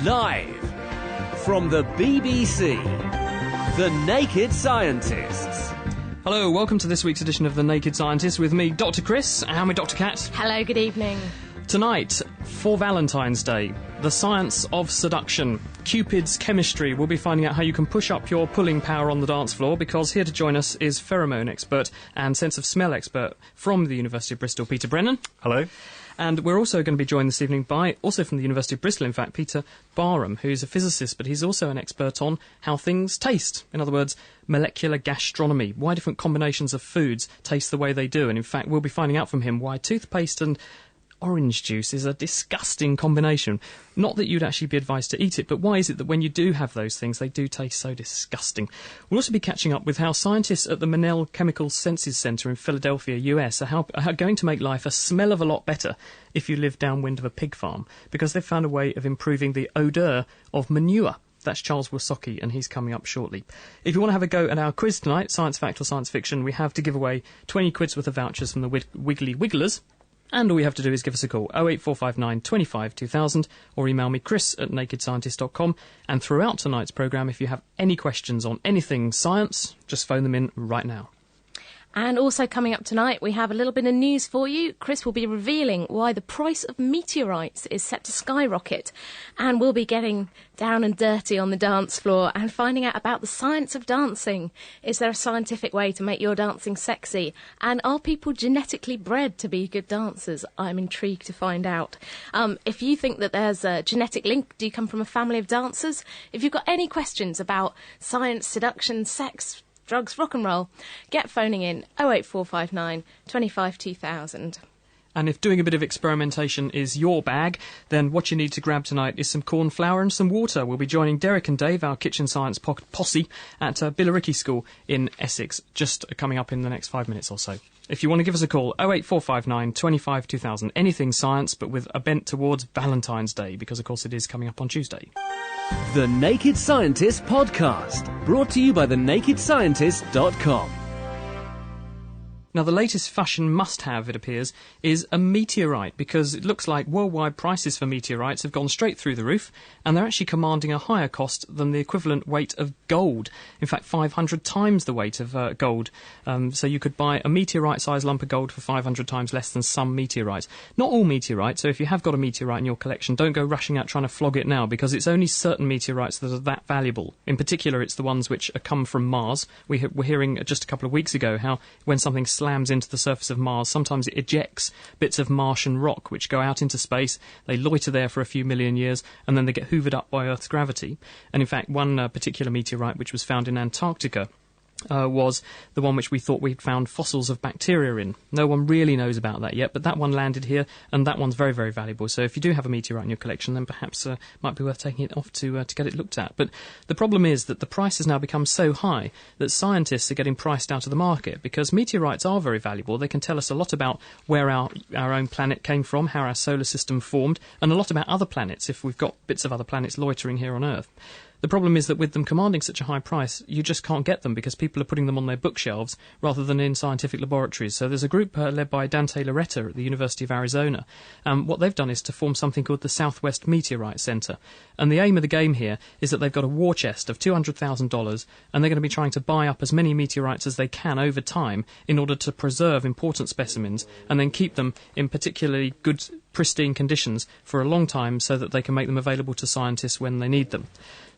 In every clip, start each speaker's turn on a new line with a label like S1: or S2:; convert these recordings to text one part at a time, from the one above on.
S1: Live from the BBC, The Naked Scientists.
S2: Hello, welcome to this week's edition of The Naked Scientists with me, Dr. Chris, and with Dr. Kat.
S3: Hello, good evening.
S2: Tonight, for Valentine's Day, the science of seduction, Cupid's chemistry. We'll be finding out how you can push up your pulling power on the dance floor, because here to join us is pheromone expert and sense of smell expert from the University of Bristol, Peter Brennan.
S4: Hello.
S2: And we're also going to be joined this evening by, also from the University of Bristol, in fact, Peter Barham, who's a physicist, but he's also an expert on how things taste. In other words, molecular gastronomy, why different combinations of foods taste the way they do. And in fact, we'll be finding out from him why toothpaste and orange juice is a disgusting combination. Not that you'd actually be advised to eat it, but why is it that when you do have those things, they do taste so disgusting? We'll also be catching up with how scientists at the Monell Chemical Senses Center in Philadelphia, US, are going to make life a smell of a lot better if you live downwind of a pig farm, because they've found a way of improving the odour of manure. That's Charles Wysocki, and he's coming up shortly. If you want to have a go at our quiz tonight, Science Fact or Science Fiction, we have to give away 20 quid's worth of vouchers from the Wiggly Wigglers. And all you have to do is give us a call, 08459 25 2000, or email me, chris@nakedscientist.com. And throughout tonight's programme, if you have any questions on anything science, just phone them in right now.
S3: And also coming up tonight, we have a little bit of news for you. Chris will be revealing why the price of meteorites is set to skyrocket. And we'll be getting down and dirty on the dance floor and finding out about the science of dancing. Is there a scientific way to make your dancing sexy? And are people genetically bred to be good dancers? I'm intrigued to find out. If you think that there's a genetic link, do you come from a family of dancers? If you've got any questions about science, seduction, sex, drugs, rock and roll, get phoning in 08459 25 2000.
S2: And if doing a bit of experimentation is your bag, then what you need to grab tonight is some corn flour and some water. We'll be joining Derek and Dave, our kitchen science posse, at Billericay School in Essex, just coming up in the next 5 minutes or so. If you want to give us a call, 08459 25 2000, anything science, but with a bent towards Valentine's Day, because of course it is coming up on Tuesday.
S1: The Naked Scientist Podcast, brought to you by thenakedscientist.com.
S2: Now, the latest fashion must-have, it appears, is a meteorite, because it looks like worldwide prices for meteorites have gone straight through the roof, and they're actually commanding a higher cost than the equivalent weight of gold. In fact, 500 times the weight of gold. So you could buy a meteorite-sized lump of gold for 500 times less than some meteorites. Not all meteorites, so if you have got a meteorite in your collection, don't go rushing out trying to flog it now, because it's only certain meteorites that are that valuable. In particular, it's the ones which come from Mars. We were hearing just a couple of weeks ago how when something slams into the surface of Mars, sometimes it ejects bits of Martian rock which go out into space, they loiter there for a few million years, and then they get hoovered up by Earth's gravity. And in fact, one particular meteorite which was found in Antarctica was the one which we thought we'd found fossils of bacteria in. No one really knows about that yet, but that one landed here, and that one's very, very valuable. So if you do have a meteorite in your collection, then perhaps might be worth taking it off to get it looked at. But the problem is that the price has now become so high that scientists are getting priced out of the market, because meteorites are very valuable. They can tell us a lot about where our own planet came from, how our solar system formed, and a lot about other planets, if we've got bits of other planets loitering here on Earth. The problem is that with them commanding such a high price, you just can't get them, because people are putting them on their bookshelves rather than in scientific laboratories. So there's a group led by Dante Loretta at the University of Arizona. What they've done is to form something called the Southwest Meteorite Center. And the aim of the game here is that they've got a war chest of $200,000, and they're going to be trying to buy up as many meteorites as they can over time in order to preserve important specimens and then keep them in particularly good, pristine conditions for a long time so that they can make them available to scientists when they need them.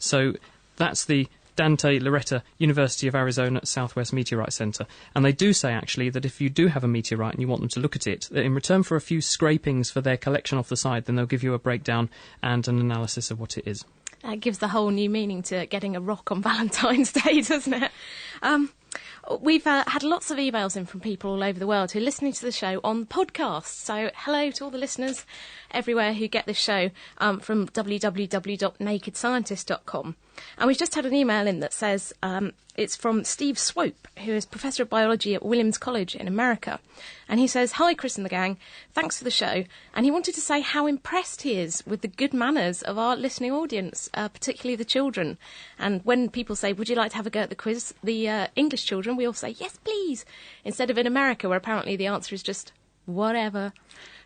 S2: So that's the Dante Loretta University of Arizona Southwest Meteorite Center. And they do say, actually, that if you do have a meteorite and you want them to look at it, that in return for a few scrapings for their collection off the side, then they'll give you a breakdown and an analysis of what it is.
S3: That gives the whole new meaning to getting a rock on Valentine's Day, doesn't it? We've had lots of emails in from people all over the world who are listening to the show on podcasts. So hello to all the listeners everywhere who get this show from www.nakedscientist.com. And we've just had an email in that says it's from Steve Swope, who is Professor of Biology at Williams College in America. And he says, "Hi, Chris and the gang. Thanks for the show." And he wanted to say how impressed he is with the good manners of our listening audience, particularly the children. And when people say, "Would you like to have a go at the quiz?" the English children, we all say, "Yes, please," instead of in America, where apparently the answer is just whatever.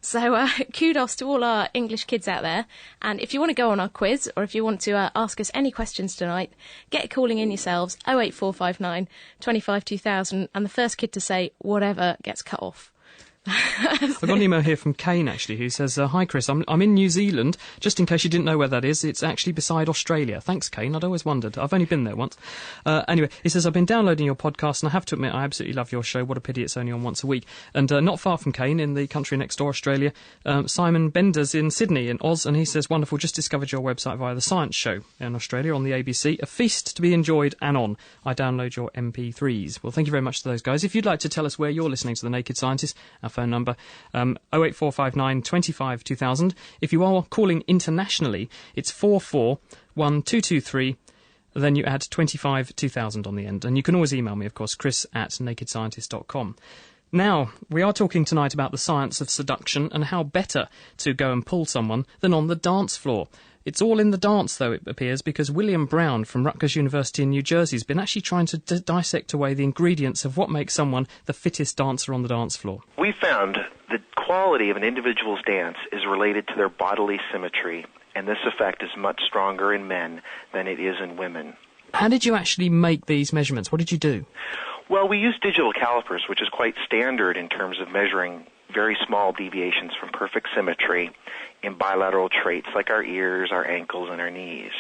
S3: So kudos to all our English kids out there. And if you want to go on our quiz, or if you want to ask us any questions tonight, get calling in yourselves, 08459 25 2000, and the first kid to say whatever gets cut off.
S2: I've got an email here from Kane, actually, who says, hi, Chris, I'm in New Zealand. Just in case you didn't know where that is, it's actually beside Australia. Thanks, Kane. I'd always wondered. I've only been there once. Anyway, he says, I've been downloading your podcast, and I have to admit, I absolutely love your show. What a pity it's only on once a week. And not far from Kane, in the country next door, Australia, Simon Bender's in Sydney, in Oz, and he says, wonderful, just discovered your website via The Science Show in Australia on the ABC. A feast to be enjoyed and on. I download your MP3s. Well, thank you very much to those guys. If you'd like to tell us where you're listening to The Naked Scientist, our phone number, 08459 25 2000. If you are calling internationally, it's 441223. Then you add 25 2000 on the end. And you can always email me, of course, chris@nakedscientist.com. Now, we are talking tonight about the science of seduction and how better to go and pull someone than on the dance floor. It's all in the dance, though, it appears, because William Brown from Rutgers University in New Jersey has been actually trying to dissect away the ingredients of what makes someone the fittest dancer on the dance floor.
S4: We found the quality of an individual's dance is related to their bodily symmetry, and this effect is much stronger in men than it is in women.
S2: How did you actually make these measurements? What did you do?
S4: Well, we use digital calipers, which is quite standard in terms of measuring very small deviations from perfect symmetry in bilateral traits like our ears, our ankles, and our knees.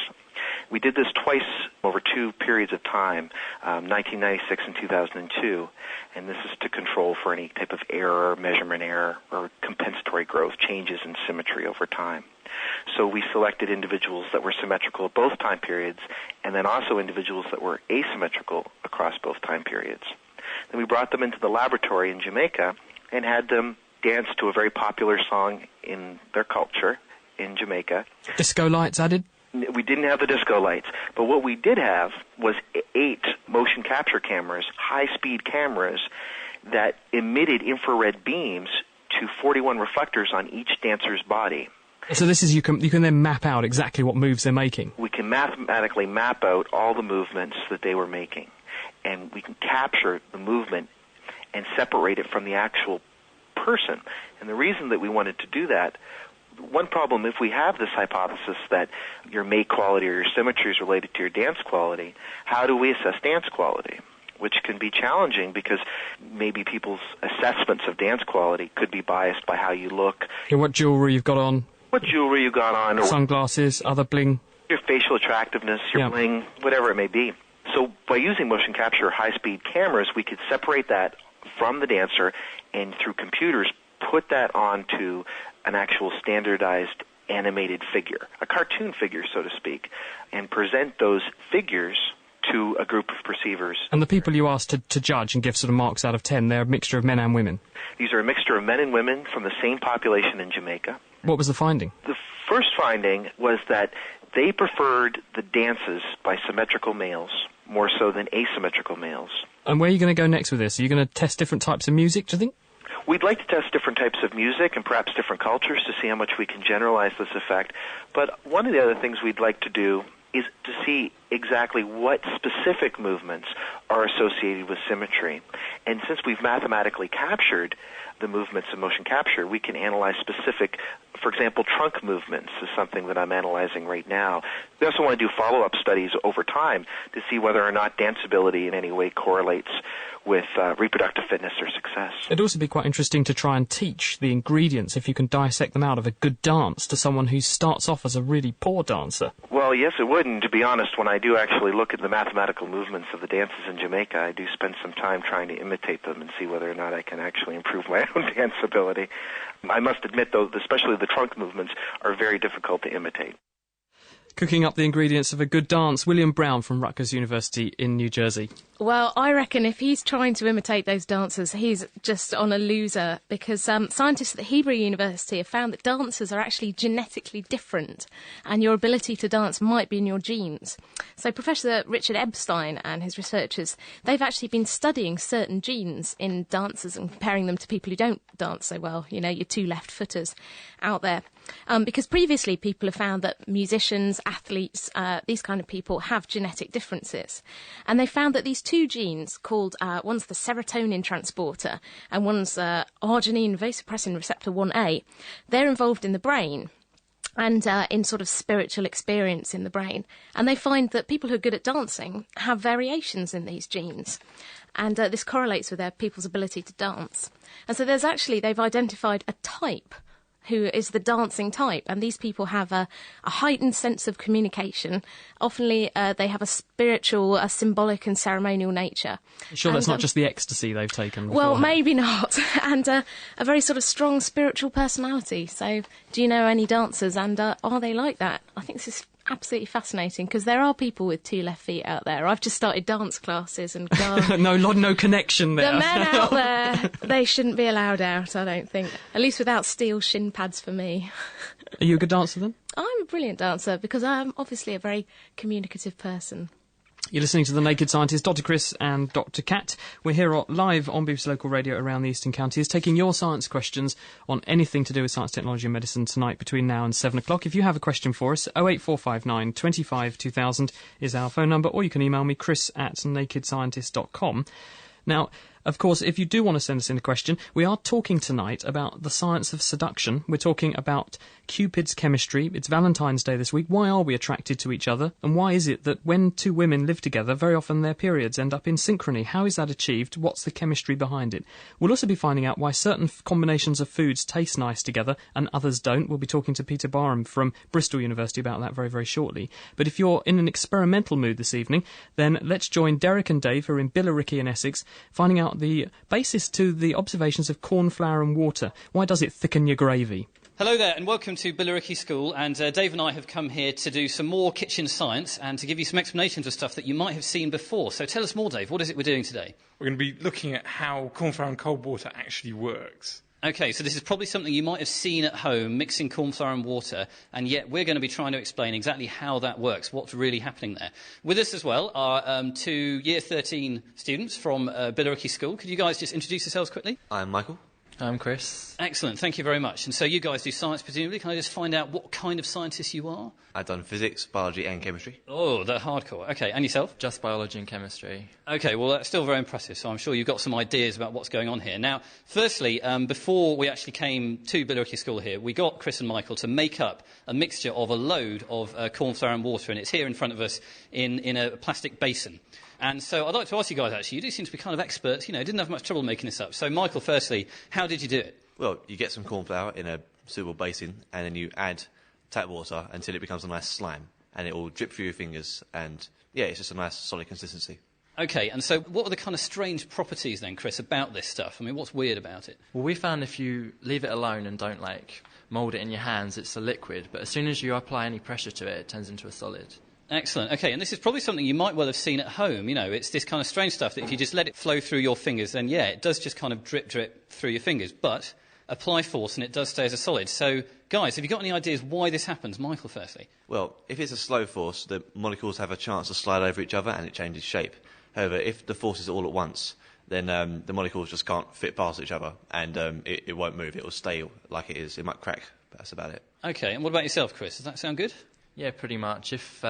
S4: We did this twice over 2 periods of time, 1996 and 2002, and this is to control for any type of error, measurement error, or compensatory growth, changes in symmetry over time. So we selected individuals that were symmetrical at both time periods, and then also individuals that were asymmetrical across both time periods. Then we brought them into the laboratory in Jamaica and had them dance to a very popular song in their culture in Jamaica.
S2: Disco lights added?
S4: We didn't have the disco lights, but what we did have was 8 motion capture cameras, high-speed cameras, that emitted infrared beams to 41 reflectors on each dancer's body.
S2: So this is you can then map out exactly what moves they're making?
S4: We can mathematically map out all the movements that they were making, and we can capture the movement and separate it from the actual person. And the reason that we wanted to do that, one problem, if we have this hypothesis that your mate quality or your symmetry is related to your dance quality, how do we assess dance quality? Which can be challenging because maybe people's assessments of dance quality could be biased by how you look.
S2: Yeah, what jewellery you've got on.
S4: What jewelry you got on. Or
S2: sunglasses, other bling.
S4: Your facial attractiveness, your bling, whatever it may be. So by using motion capture high-speed cameras, we could separate that from the dancer and through computers put that onto an actual standardized animated figure, a cartoon figure, so to speak, and present those figures to a group of perceivers.
S2: And the people you asked to judge and give sort of marks out of 10, they're a mixture of men and women?
S4: These are a mixture of men and women from the same population in Jamaica.
S2: What was the finding?
S4: The first finding was that they preferred the dances by symmetrical males more so than asymmetrical males.
S2: And where are you going to go next with this? Are you going to test different types of music, do you think?
S4: We'd like to test different types of music and perhaps different cultures to see how much we can generalize this effect. But one of the other things we'd like to do is to see exactly what specific movements are associated with symmetry. And since we've mathematically captured the movements in motion capture, we can analyze specific, for example, trunk movements is something that I'm analyzing right now. We also want to do follow-up studies over time to see whether or not danceability in any way correlates with reproductive fitness or success.
S2: It'd also be quite interesting to try and teach the ingredients, if you can dissect them out, of a good dance to someone who starts off as a really poor dancer.
S4: Well, yes, it would. And to be honest, when I do actually look at the mathematical movements of the dances in Jamaica, I do spend some time trying to imitate them and see whether or not I can actually improve my own dance ability. I must admit, though, especially the trunk movements are very difficult to imitate.
S2: Cooking up the ingredients of a good dance, William Brown from Rutgers University in New Jersey.
S3: Well, I reckon if he's trying to imitate those dancers, he's just on a loser, because scientists at the Hebrew University have found that dancers are actually genetically different, and your ability to dance might be in your genes. So Professor Richard Epstein and his researchers, they've actually been studying certain genes in dancers and comparing them to people who don't dance so well, you know, your 2 left-footers out there. Because previously people have found that musicians, athletes, these kind of people have genetic differences. And they found that these 2 two genes called, one's the serotonin transporter and one's arginine vasopressin receptor 1A. They're involved in the brain and in sort of spiritual experience in the brain. And they find that people who are good at dancing have variations in these genes. And this correlates with their people's ability to dance. And so they've identified a type who is the dancing type, and these people have a heightened sense of communication. Often they have a spiritual, a symbolic and ceremonial nature.
S2: Sure, that's not just the ecstasy they've taken
S3: Well,
S2: beforehand.
S3: maybe not. And a very sort of strong spiritual personality. So do you know any dancers, and are they like that? I think this is absolutely fascinating, because there are people with two left feet out there. I've just started dance classes, and
S2: no connection there.
S3: The men out there, they shouldn't be allowed out, I don't think. At least without steel shin pads for me.
S2: Are you a good dancer then?
S3: I'm a brilliant dancer because I'm obviously a very communicative person.
S2: You're listening to The Naked Scientist, Dr. Chris and Dr. Kat. We're here live on BBC Local Radio around the Eastern Counties, taking your science questions on anything to do with science, technology and medicine tonight between now and 7 o'clock. If you have a question for us, 08459 25 2000 is our phone number, or you can email me, chris@nakedscientist.com. Now, of course, if you do want to send us in a question, we are talking tonight about the science of seduction. We're talking about Cupid's chemistry. It's Valentine's Day this week. Why are we attracted to each other? And why is it that when two women live together, very often their periods end up in synchrony? How is that achieved? What's the chemistry behind it? We'll also be finding out why certain combinations of foods taste nice together and others don't. We'll be talking to Peter Barham from Bristol University about that very, very shortly. But if you're in an experimental mood this evening, then let's join Derek and Dave, who are in Billericay in Essex, finding out the basis to the observations of corn flour and water. Why does it thicken your gravy?
S5: Hello there and welcome to Billericay School, and Dave and I have come here to do some more kitchen science and to give you some explanations of stuff that you might have seen before. So tell us more, Dave. What is it we're doing today?
S6: We're going to be looking at how corn flour and cold water actually works.
S5: OK, so this is probably something you might have seen at home, mixing corn flour and water, and yet we're going to be trying to explain exactly how that works, what's really happening there. With us as well are two Year 13 students from Billericay School. Could you guys just introduce yourselves quickly?
S7: I'm Michael.
S8: I'm Chris.
S5: Excellent, thank you very much. And so you guys do science, presumably. Can I just find out what kind of scientists you are?
S7: I've done physics, biology and chemistry.
S5: Oh, they're hardcore. OK, and yourself?
S8: Just biology and chemistry.
S5: OK, well, that's still very impressive, so I'm sure you've got some ideas about what's going on here. Now, firstly, before we actually came to Billericay School here, we got Chris and Michael to make up a mixture of a load of corn flour and water, and it's here in front of us in a plastic basin. And so I'd like to ask you guys, actually, you do seem to be kind of experts, didn't have much trouble making this up. So, Michael, firstly, how did you do it?
S7: Well, you get some corn flour in a suitable basin, and then you add tap water until it becomes a nice slime, and it will drip through your fingers, and, yeah, it's just a nice, solid consistency.
S5: OK, and so what are the kind of strange properties, then, Chris, about this stuff? I mean, what's weird about it?
S8: Well, we found if you leave it alone and don't, mould it in your hands, it's a liquid, but as soon as you apply any pressure to it, it turns into a solid.
S5: Excellent. OK, and this is probably something you might well have seen at home. It's this kind of strange stuff that if you just let it flow through your fingers, then, yeah, it does just kind of drip through your fingers. But apply force and it does stay as a solid. So, guys, have you got any ideas why this happens? Michael, firstly.
S7: Well, if it's a slow force, the molecules have a chance to slide over each other and it changes shape. However, if the force is all at once, then the molecules just can't fit past each other and it won't move. It will stay like it is. It might crack, but that's about it.
S5: OK, and what about yourself, Chris? Does that sound good?
S8: Yeah, pretty much. If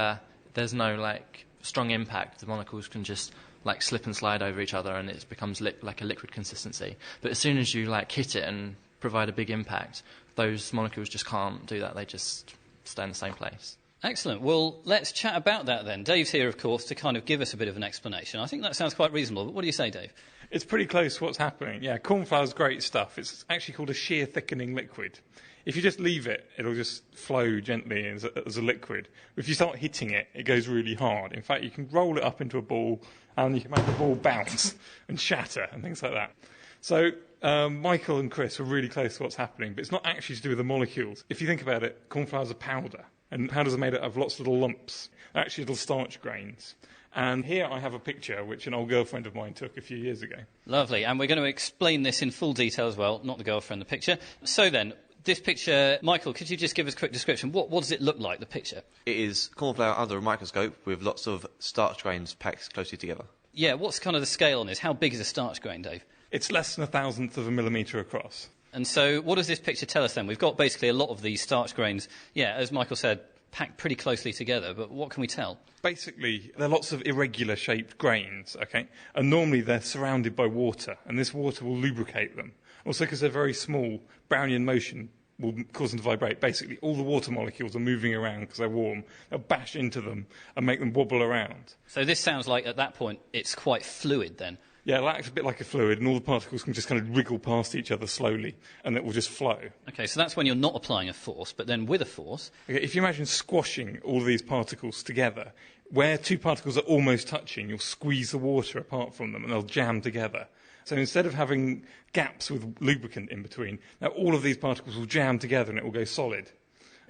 S8: there's no, strong impact, the molecules can just, slip and slide over each other and it becomes like a liquid consistency. But as soon as you, hit it and provide a big impact, those molecules just can't do that. They just stay in the same place.
S5: Excellent. Well, let's chat about that then. Dave's here, of course, to kind of give us a bit of an explanation. I think that sounds quite reasonable, but what do you say, Dave?
S6: It's pretty close to what's happening. Yeah, corn flour's great stuff. It's actually called a shear thickening liquid. If you just leave it, it'll just flow gently as a liquid. If you start hitting it, it goes really hard. In fact, you can roll it up into a ball and you can make the ball bounce and shatter and things like that. So Michael and Chris were really close to what's happening, but it's not actually to do with the molecules. If you think about it, corn flour's a powder, and powders are made out of lots of little lumps, actually little starch grains. And here I have a picture which an old girlfriend of mine took a few years ago.
S5: Lovely, and we're going to explain this in full detail as well, not the girlfriend, the picture. So then, this picture, Michael, could you just give us a quick description? What does it look like, the picture?
S7: It is corn flour under a microscope with lots of starch grains packed closely together.
S5: Yeah, what's kind of the scale on this? How big is a starch grain, Dave?
S6: It's less than 1,000th of a millimetre across.
S5: And so what does this picture tell us then? We've got basically a lot of these starch grains, yeah, as Michael said, packed pretty closely together, but what can we tell?
S6: Basically, there are lots of irregular shaped grains, okay? And normally they're surrounded by water, and this water will lubricate them. Also, because they're very small, Brownian motion will cause them to vibrate. Basically, all the water molecules are moving around because they're warm. They'll bash into them and make them wobble around.
S5: So this sounds like, at that point, it's quite fluid then.
S6: Yeah, it acts a bit like a fluid, and all the particles can just kind of wriggle past each other slowly, and it will just flow.
S5: OK, so that's when you're not applying a force, but then with a force...
S6: Okay, if you imagine squashing all of these particles together, where two particles are almost touching, you'll squeeze the water apart from them, and they'll jam together. So instead of having gaps with lubricant in between, now all of these particles will jam together, and it will go solid.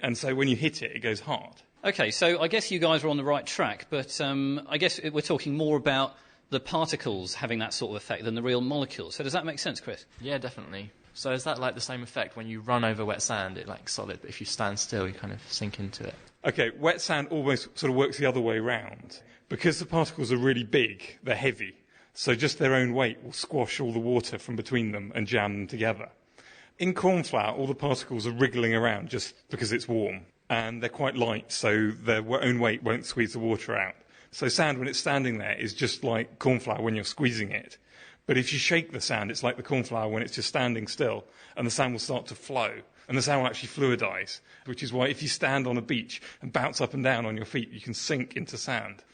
S6: And so when you hit it, it goes hard. OK, so I guess you guys are on the right track, but I guess we're talking more about the particles having that sort of effect than the real molecules. So does that make sense, Chris?
S8: Yeah, definitely. So is that like the same effect when you run over wet sand, it like solid, but if you stand still, you kind of sink into it?
S6: Okay, wet sand almost sort of works the other way round. Because the particles are really big, they're heavy, so just their own weight will squash all the water from between them and jam them together. In cornflour, all the particles are wriggling around just because it's warm, and they're quite light, so their own weight won't squeeze the water out. So sand, when it's standing there, is just like cornflour when you're squeezing it. But if you shake the sand, it's like the cornflour when it's just standing still, and the sand will start to flow, and the sand will actually fluidise, which is why if you stand on a beach and bounce up and down on your feet, you can sink into sand.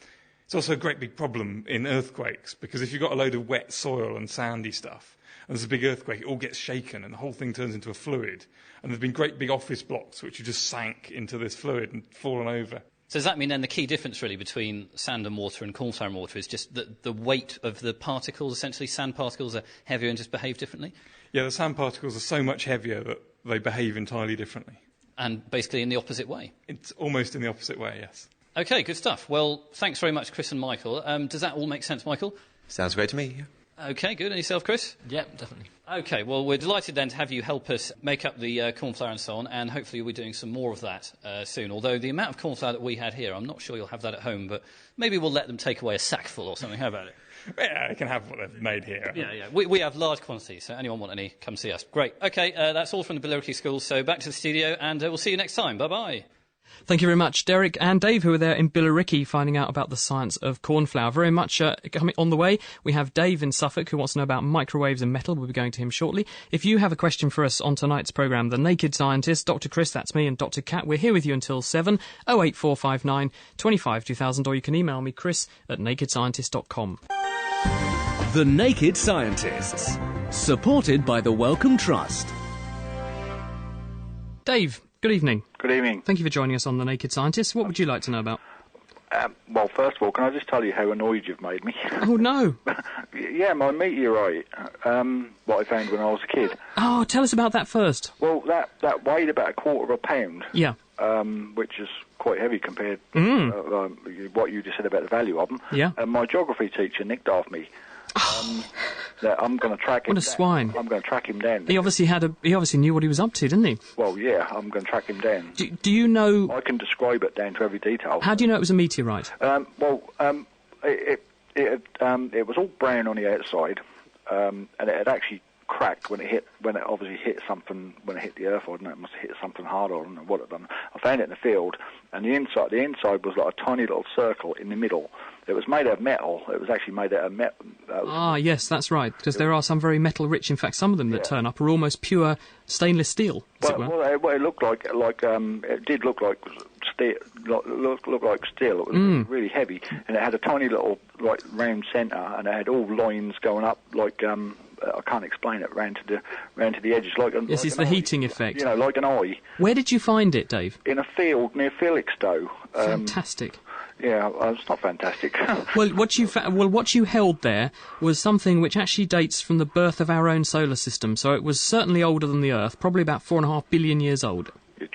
S6: It's also a great big problem in earthquakes, because if you've got a load of wet soil and sandy stuff, and there's a big earthquake, it all gets shaken, and the whole thing turns into a fluid. And there have been great big office blocks which have just sank into this fluid and fallen over.
S5: So does that mean then the key difference really between sand and water and cornflour and water is just that the weight of the particles, essentially sand particles, are heavier and just behave differently?
S6: Yeah, the sand particles are so much heavier that they behave entirely differently.
S5: And basically in the opposite way?
S6: It's almost in the opposite way, yes.
S5: OK, good stuff. Well, thanks very much, Chris and Michael. Does that all make sense, Michael?
S7: Sounds great to me. Yeah.
S5: OK, good. And yourself, Chris?
S8: Yep, definitely.
S5: OK, well, we're delighted then to have you help us make up the cornflour and so on, and hopefully you'll be doing some more of that soon. Although the amount of cornflour that we had here, I'm not sure you'll have that at home, but maybe we'll let them take away a sackful or something. How about it?
S6: Yeah, they can have what they've made here.
S5: Yeah. We have large quantities, so anyone want any, come see us. Great. OK, that's all from the Billericay School, so back to the studio, and we'll see you next time. Bye-bye.
S2: Thank you very much, Derek and Dave, who are there in Billericay finding out about the science of cornflour. Very much coming on the way. We have Dave in Suffolk who wants to know about microwaves and metal. We'll be going to him shortly. If you have a question for us on tonight's programme, The Naked Scientist, Dr. Chris, that's me, and Dr. Kat, we're here with you until 7, 08459 25 2000, or you can email me, chris@nakedscientist.com.
S1: The Naked Scientists, supported by the Wellcome Trust.
S2: Dave, good evening.
S9: Good evening.
S2: Thank you for joining us on The Naked Scientist. What would you like to know about?
S9: Well, first of all, can I just tell you how annoyed you've made me?
S2: Oh, no.
S9: Yeah, my meteorite, what I found when I was a kid.
S2: Oh, tell us about that first.
S9: Well, that weighed about a quarter of a pound.
S2: Yeah.
S9: Which is quite heavy compared to what you just said about the value of them.
S2: Yeah.
S9: And my geography teacher nicked off me. That I'm going to track him down.
S2: What a swine.
S9: I'm going to track him down.
S2: He obviously knew what he was up to, didn't he?
S9: Well, yeah, I'm going to track him down.
S2: Do you know...
S9: I can describe it down to every detail.
S2: How do you know it was a meteorite?
S9: It was all brown on the outside, and it had actually cracked when it obviously hit something, when it hit the earth. I don't know, it must have hit something hard. I don't know what it done. I found it in the field, and the inside was like a tiny little circle in the middle. It was made out of metal. It was actually made out of metal.
S2: Yes, that's right, because there are some very metal-rich. In fact, some of them that turn up are almost pure stainless steel, as it were.
S9: Well, it looked like it did look like steel. Look like steel. It was really heavy, and it had a tiny little like round centre, and it had all lines going up like I can't explain it. Round to the edges, like
S2: yes, it's the heating effect.
S9: You know, like an eye.
S2: Where did you find it, Dave?
S9: In a field near Felixstowe.
S2: Fantastic.
S9: Yeah, it's not fantastic.
S2: Well, what you held there was something which actually dates from the birth of our own solar system. So it was certainly older than the Earth, probably about 4.5 billion years old.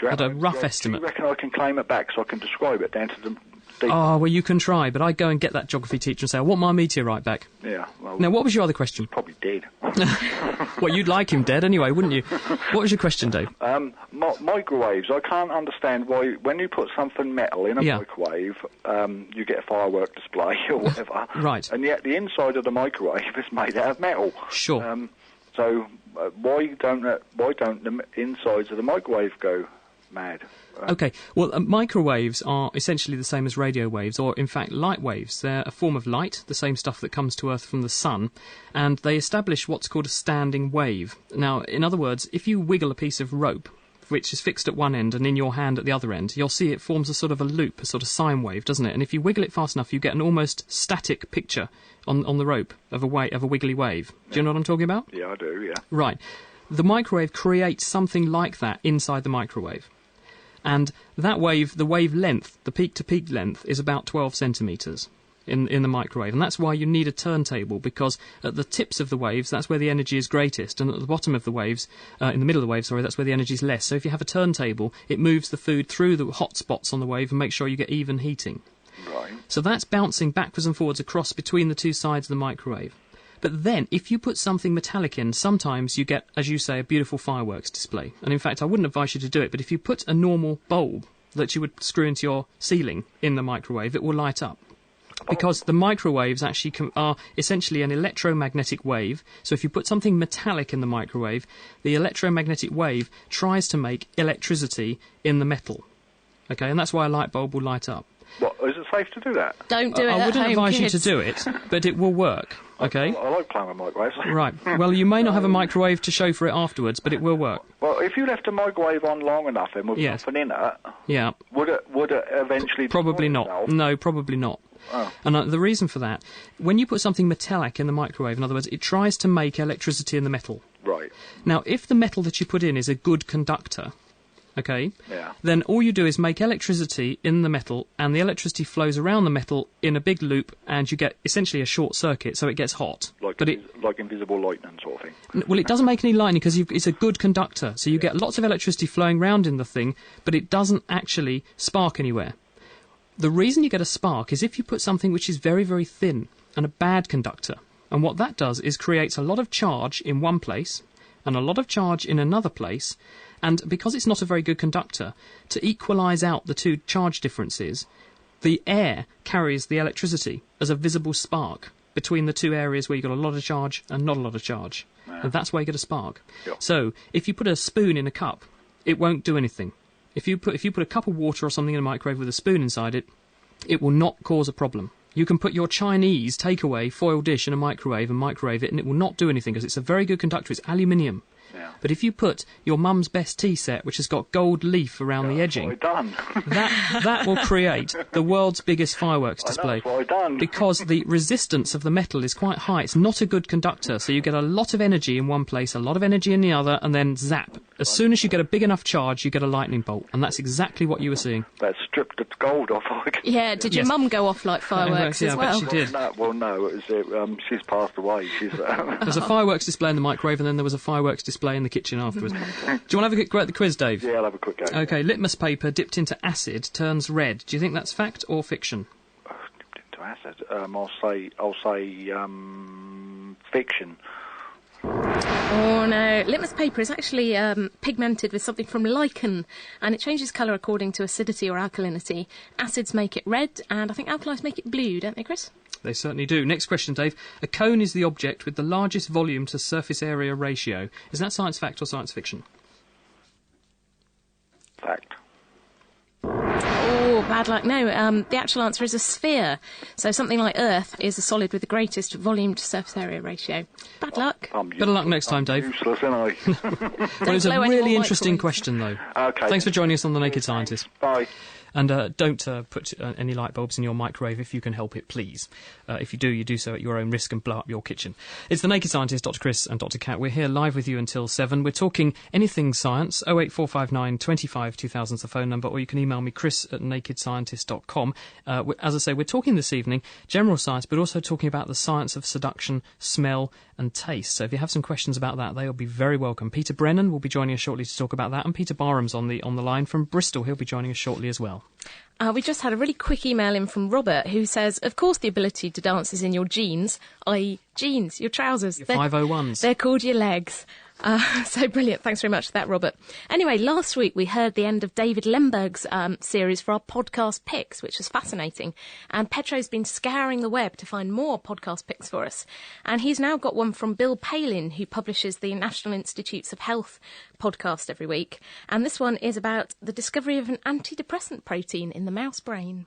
S2: At a rough estimate.
S9: Do you reckon I can claim it back so I can describe it down to the...
S2: Oh, well, you can try, but I'd go and get that geography teacher and say, I want my meteorite back.
S9: Yeah, well...
S2: Now, what was your other question?
S9: Probably dead.
S2: Well, you'd like him dead anyway, wouldn't you? What was your question, Dave?
S9: Microwaves. I can't understand why, when you put something metal in a microwave, you get a firework display or whatever.
S2: Right.
S9: And yet the inside of the microwave is made out of metal.
S2: Sure.
S9: So why don't the insides of the microwave go mad.
S2: Okay, well, microwaves are essentially the same as radio waves, or in fact light waves. They're a form of light, the same stuff that comes to Earth from the sun, and they establish what's called a standing wave. Now, in other words, if you wiggle a piece of rope, which is fixed at one end and in your hand at the other end, you'll see it forms a sort of a loop, a sort of sine wave, doesn't it? And if you wiggle it fast enough, you get an almost static picture on the rope of a wiggly wave. Do you know what I'm talking about?
S9: Yeah, I do, yeah.
S2: Right. The microwave creates something like that inside the microwave. And that wave, the wave length, the peak-to-peak length, is about 12 centimetres in the microwave. And that's why you need a turntable, because at the tips of the waves, that's where the energy is greatest. And at the bottom of the waves, in the middle of the wave, that's where the energy is less. So if you have a turntable, it moves the food through the hot spots on the wave and makes sure you get even heating.
S9: Right.
S2: So that's bouncing backwards and forwards across between the two sides of the microwave. But then, if you put something metallic in, sometimes you get, as you say, a beautiful fireworks display. And in fact, I wouldn't advise you to do it, but if you put a normal bulb that you would screw into your ceiling in the microwave, it will light up. Because the microwaves actually are essentially an electromagnetic wave. So if you put something metallic in the microwave, the electromagnetic wave tries to make electricity in the metal. Okay, and that's why a light bulb will light up.
S9: What, is it safe to do that?
S3: Don't do it
S2: I
S3: at
S2: wouldn't
S3: home,
S2: advise
S3: kids.
S2: you to do it, but it will work. Okay?
S9: I like playing with microwaves.
S2: Right. Well, you may not have a microwave to show for it afterwards, but it will work.
S9: Well, if you left a microwave on long enough then with
S2: Yes.
S9: something in it,
S2: Yeah.
S9: would it eventually
S2: Probably
S9: destroy
S2: not.
S9: itself?
S2: No, probably not.
S9: Oh.
S2: And the reason for that, when you put something metallic in the microwave, in other words, it tries to make electricity in the metal.
S9: Right.
S2: Now, if the metal that you put in is a good conductor, okay,
S9: Yeah.
S2: then all you do is make electricity in the metal, and the electricity flows around the metal in a big loop, and you get essentially a short circuit, so it gets hot.
S9: Like
S2: But
S9: like invisible lightning sort of thing.
S2: Well, it doesn't make any lightning because it's a good conductor, so you get lots of electricity flowing around in the thing, but it doesn't actually spark anywhere. The reason you get a spark is if you put something which is very, very thin and a bad conductor. And what that does is creates a lot of charge in one place and a lot of charge in another place. And because it's not a very good conductor, to equalise out the two charge differences, the air carries the electricity as a visible spark between the two areas where you've got a lot of charge and not a lot of charge. And that's why you get a spark.
S9: Yep.
S2: So if you put a spoon in a cup, it won't do anything. If you put a cup of water or something in a microwave with a spoon inside it, it will not cause a problem. You can put your Chinese takeaway foil dish in a microwave and microwave it, and it will not do anything because it's a very good conductor. It's aluminium.
S9: Yeah.
S2: But if you put your mum's best tea set, which has got gold leaf around the edging,
S9: What I done.
S2: that will create the world's biggest fireworks display.
S9: That's what I done.
S2: Because the resistance of the metal is quite high. It's not a good conductor, so you get a lot of energy in one place, a lot of energy in the other, and then zap. As soon as you get a big enough charge, you get a lightning bolt, and that's exactly what you were seeing.
S9: That stripped the gold off.
S3: Yeah, did your
S2: Yes.
S3: mum go off like fireworks
S2: Yeah,
S3: as
S2: I bet
S3: well?
S2: she did.
S9: No, it was, she's passed away. She's
S2: There's a fireworks display in the microwave, and then there was a fireworks display in the kitchen afterwards. Do you want to have a go at the quiz, Dave?
S9: Yeah, I'll have a quick go.
S2: Okay, litmus paper dipped into acid turns red. Do you think that's fact or fiction?
S9: Dipped into acid. I'll say fiction.
S3: Oh no, litmus paper is actually pigmented with something from lichen, and it changes colour according to acidity or alkalinity. Acids make it red, and I think alkalis make it blue, don't they, Chris?
S2: They certainly do. Next question, Dave. A cone is the object with the largest volume to surface area ratio. Is that science fact or science fiction?
S9: Fact.
S3: Oh, bad luck. No, the actual answer is a sphere. So something like Earth is a solid with the greatest volume to surface area ratio. Bad luck.
S2: Better luck next time, Dave.
S9: Useless, ain't I?
S2: Well, it's a
S3: blow any
S2: really
S3: more
S2: interesting
S3: microwaves.
S2: question, though.
S9: Okay.
S2: Thanks for joining us on The Naked Scientist.
S9: Bye.
S2: And don't put any light bulbs in your microwave if you can help it, please. If you do, you do so at your own risk and blow up your kitchen. It's The Naked Scientist, Dr. Chris and Dr. Kat. We're here live with you until 7. We're talking anything science. 08459 25 2000's the phone number, or you can email me, chris@nakedscientist.com. As I say, we're talking this evening general science, but also talking about the science of seduction, smell and taste. So if you have some questions about that, they'll be very welcome. Peter Brennan will be joining us shortly to talk about that, and Peter Barham's on the line from Bristol. He'll be joining us shortly as well.
S3: We just had a really quick email in from Robert, who says, of course the ability to dance is in your jeans, i.e. jeans, your trousers.
S2: Your 501s.
S3: They're called your legs. So brilliant. Thanks very much for that, Robert. Anyway, last week we heard the end of David Lemberg's series for our podcast picks, which was fascinating. And Petro's been scouring the web to find more podcast picks for us. And he's now got one from Bill Palin, who publishes the National Institutes of Health podcast every week. And this one is about the discovery of an antidepressant protein in the mouse brain.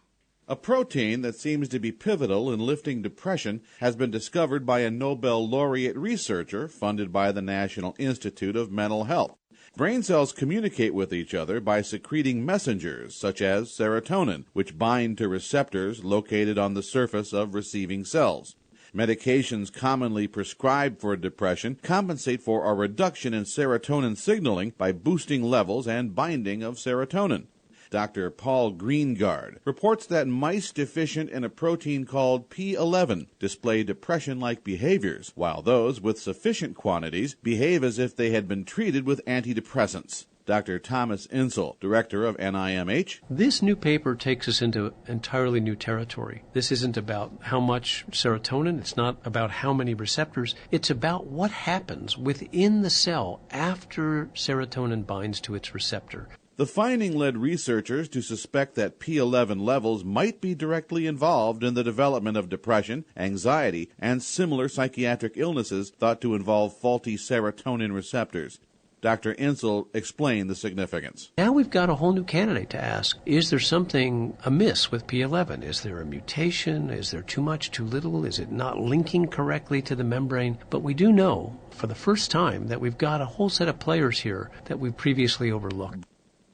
S10: A protein that seems to be pivotal in lifting depression has been discovered by a Nobel laureate researcher funded by the National Institute of Mental Health. Brain cells communicate with each other by secreting messengers, such as serotonin, which bind to receptors located on the surface of receiving cells. Medications commonly prescribed for depression compensate for a reduction in serotonin signaling by boosting levels and binding of serotonin. Dr. Paul Greengard reports that mice deficient in a protein called P11 display depression-like behaviors, while those with sufficient quantities behave as if they had been treated with antidepressants. Dr. Thomas Insel, director of NIMH.
S11: This new paper takes us into entirely new territory. This isn't about how much serotonin. It's not about how many receptors. It's about what happens within the cell after serotonin binds to its receptor.
S10: The finding led researchers to suspect that P11 levels might be directly involved in the development of depression, anxiety, and similar psychiatric illnesses thought to involve faulty serotonin receptors. Dr. Insel explained the significance.
S11: Now we've got a whole new candidate to ask. Is there something amiss with P11? Is there a mutation? Is there too much, too little? Is it not linking correctly to the membrane? But we do know, for the first time, that we've got a whole set of players here that we've previously overlooked.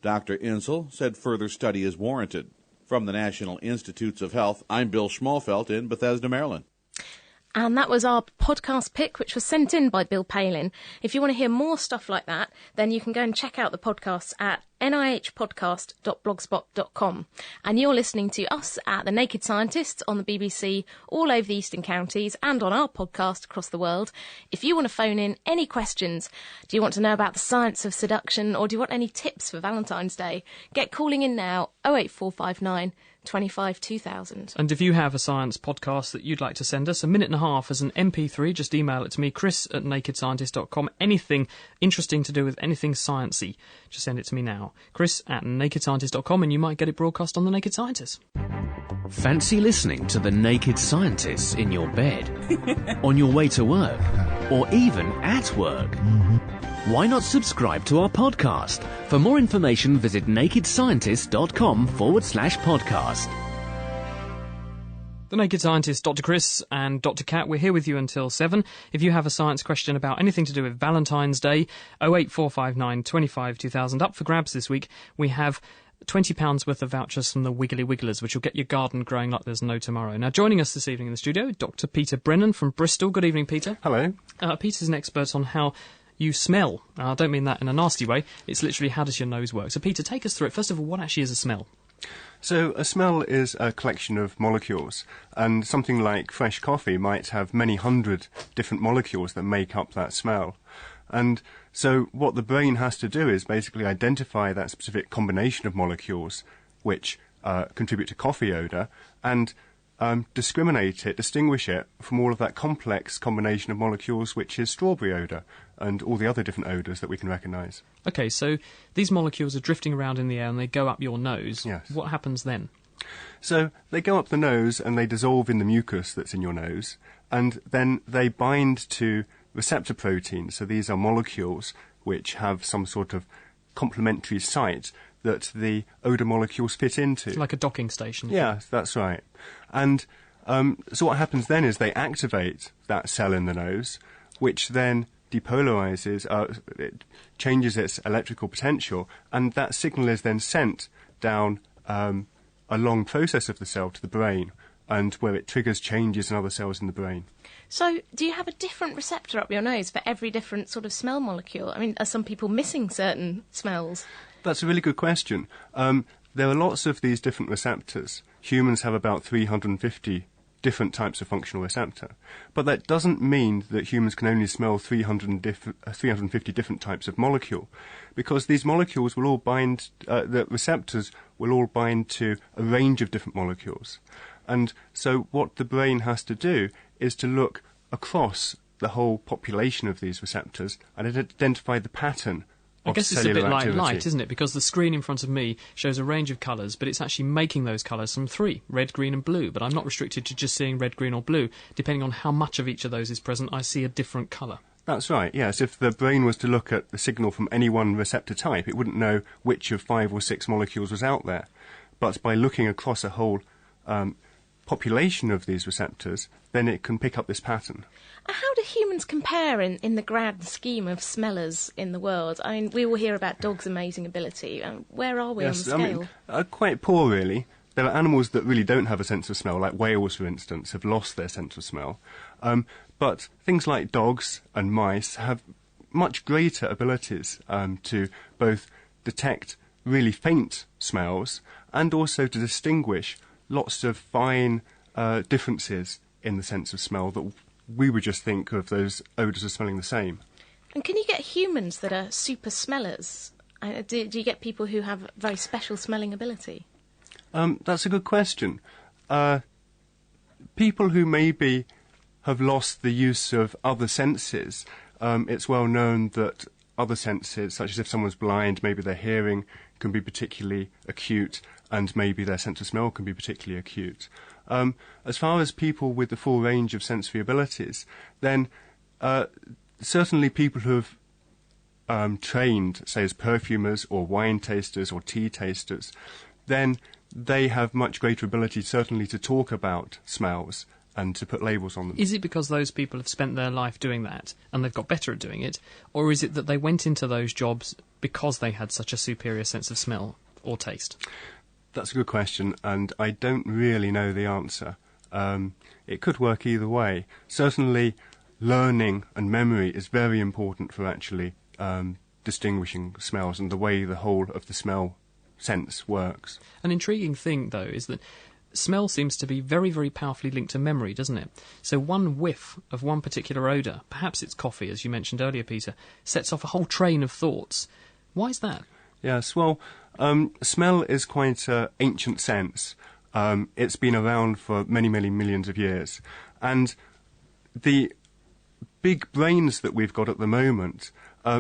S10: Dr. Insel said further study is warranted. From the National Institutes of Health, I'm Bill Schmalfelt in Bethesda, Maryland.
S3: And that was our podcast pick, which was sent in by Bill Palin. If you want to hear more stuff like that, then you can go and check out the podcasts at nihpodcast.blogspot.com. And you're listening to us at The Naked Scientists on the BBC all over the Eastern Counties and on our podcast across the world. If you want to phone in any questions, do you want to know about the science of seduction, or do you want any tips for Valentine's Day? Get calling in now, 08459 25 2000.
S2: And if you have a science podcast that you'd like to send us, a minute and a half as an MP3, just email it to me, chris@nakedscientist.com. Anything interesting to do with anything sciencey, just send it to me now, chris@nakedscientist.com, and you might get it broadcast on The Naked Scientist.
S1: Fancy listening to The Naked Scientists in your bed, on your way to work, or even at work? Why not subscribe to our podcast? For more information, visit nakedscientist.com/podcast.
S2: The Naked Scientist, Dr. Chris and Dr. Kat, we're here with you until 7. If you have a science question about anything to do with Valentine's Day, 08459 25 2000. Up for grabs this week, we have £20 worth of vouchers from the Wiggly Wigglers, which will get your garden growing like there's no tomorrow. Now, joining us this evening in the studio, Dr. Peter Brennan from Bristol. Good evening, Peter.
S12: Hello.
S2: Peter's an expert on how you smell. I don't mean that in a nasty way. It's literally how does your nose work. So, Peter, take us through it. First of all, what actually is a smell?
S12: So a smell is a collection of molecules, and something like fresh coffee might have many hundred different molecules that make up that smell. And so what the brain has to do is basically identify that specific combination of molecules which contribute to coffee odour, and distinguish it from all of that complex combination of molecules which is strawberry odour and all the other different odours that we can recognise.
S2: OK, so these molecules are drifting around in the air and they go up your nose.
S12: Yes.
S2: What happens then?
S12: So they go up the nose and they dissolve in the mucus that's in your nose, and then they bind to receptor proteins. So these are molecules which have some sort of complementary site that the odour molecules fit into.
S2: It's like a docking station.
S12: Yeah, that's right. And so what happens then is they activate that cell in the nose, which then depolarises, it changes its electrical potential, and that signal is then sent down a long process of the cell to the brain, and where it triggers changes in other cells in the brain.
S3: So, do you have a different receptor up your nose for every different sort of smell molecule? I mean, are some people missing certain smells?
S12: That's a really good question. There are lots of these different receptors. Humans have about 350 different types of functional receptor. But that doesn't mean that humans can only smell 350 different types of molecule, because these molecules will all bind, the receptors will all bind to a range of different molecules. And so what the brain has to do is to look across the whole population of these receptors and identify the pattern
S2: I
S12: of
S2: guess it's a
S12: cellular
S2: bit like
S12: activity.
S2: light, isn't it? Because the screen in front of me shows a range of colours, but it's actually making those colours from 3, red, green and blue. But I'm not restricted to just seeing red, green or blue. Depending on how much of each of those is present, I see a different colour.
S12: That's right, yes. If the brain was to look at the signal from any one receptor type, it wouldn't know which of 5 or 6 molecules was out there. But by looking across a whole population of these receptors, then it can pick up this pattern.
S3: How do humans compare in the grand scheme of smellers in the world? I mean, we all hear about dogs' amazing ability. Where are we on the scale?
S12: Quite poor, really. There are animals that really don't have a sense of smell, like whales, for instance, have lost their sense of smell. But things like dogs and mice have much greater abilities to both detect really faint smells and also to distinguish lots of fine differences in the sense of smell that we would just think of those odours as smelling the same.
S3: And can you get humans that are super smellers? Do you get people who have very special smelling ability?
S12: That's a good question. People who maybe have lost the use of other senses, it's well known that other senses, such as if someone's blind, maybe their hearing can be particularly acute, and maybe their sense of smell can be particularly acute. As far as people with the full range of sensory abilities, then certainly people who have trained, say, as perfumers or wine tasters or tea tasters, then they have much greater ability certainly to talk about smells and to put labels on them.
S2: Is it because those people have spent their life doing that and they've got better at doing it, or is it that they went into those jobs because they had such a superior sense of smell or taste?
S12: That's a good question, and I don't really know the answer. It could work either way. Certainly, learning and memory is very important for actually distinguishing smells and the way the whole of the smell sense works.
S2: An intriguing thing, though, is that smell seems to be very, very powerfully linked to memory, doesn't it? So one whiff of one particular odour, perhaps it's coffee, as you mentioned earlier, Peter, sets off a whole train of thoughts. Why is that?
S12: Yes, well, smell is quite an ancient sense. It's been around for many, many millions of years. And the big brains that we've got at the moment,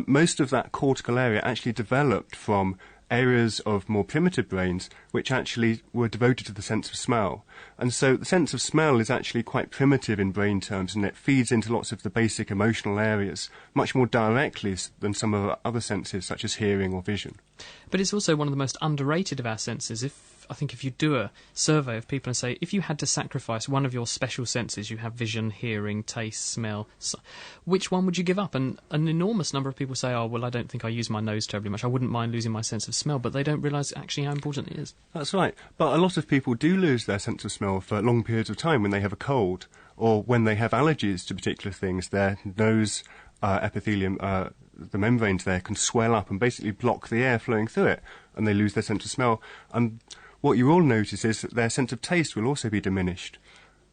S12: most of that cortical area actually developed from areas of more primitive brains which actually were devoted to the sense of smell. And so the sense of smell is actually quite primitive in brain terms, and it feeds into lots of the basic emotional areas much more directly than some of our other senses such as hearing or vision.
S2: But it's also one of the most underrated of our senses. I think if you do a survey of people and say, if you had to sacrifice one of your special senses, you have vision, hearing, taste, smell, which one would you give up? And an enormous number of people say, oh, well, I don't think I use my nose terribly much. I wouldn't mind losing my sense of smell, but they don't realise actually how important it is.
S12: That's right. But a lot of people do lose their sense of smell for long periods of time when they have a cold or when they have allergies to particular things. Their nose epithelium, the membranes there, can swell up and basically block the air flowing through it, and they lose their sense of smell. And what you all notice is that their sense of taste will also be diminished.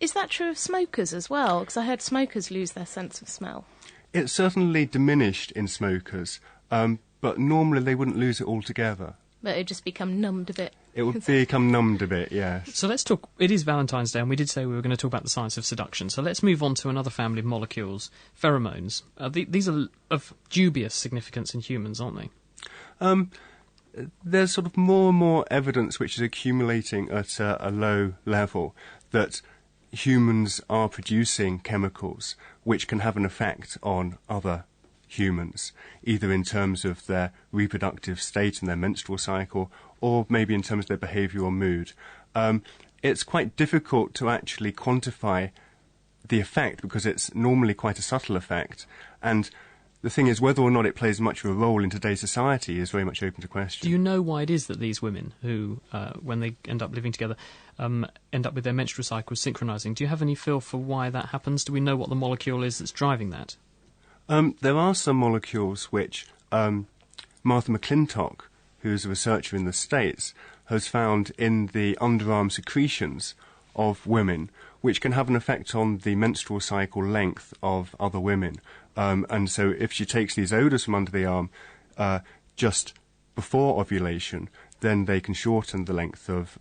S3: Is that true of smokers as well? Because I heard smokers lose their sense of smell.
S12: It's certainly diminished in smokers, but normally they wouldn't lose it altogether.
S3: But it would just become numbed a bit.
S12: It would become numbed a bit, yes.
S2: So let's talk. It is Valentine's Day, and we did say we were going to talk about the science of seduction. So let's move on to another family of molecules, pheromones. These are of dubious significance in humans, aren't they?
S12: There's sort of more and more evidence which is accumulating at a low level that humans are producing chemicals which can have an effect on other humans, either in terms of their reproductive state and their menstrual cycle, or maybe in terms of their behaviour or mood. It's quite difficult to actually quantify the effect because it's normally quite a subtle effect, and the thing is, whether or not it plays much of a role in today's society is very much open to question.
S2: Do you know why it is that these women who, when they end up living together, end up with their menstrual cycles synchronising? Do you have any feel for why that happens? Do we know what the molecule is that's driving that?
S12: There are some molecules which Martha McClintock, who's a researcher in the States, has found in the underarm secretions of women, which can have an effect on the menstrual cycle length of other women. And so if she takes these odours from under the arm just before ovulation, then they can shorten the length of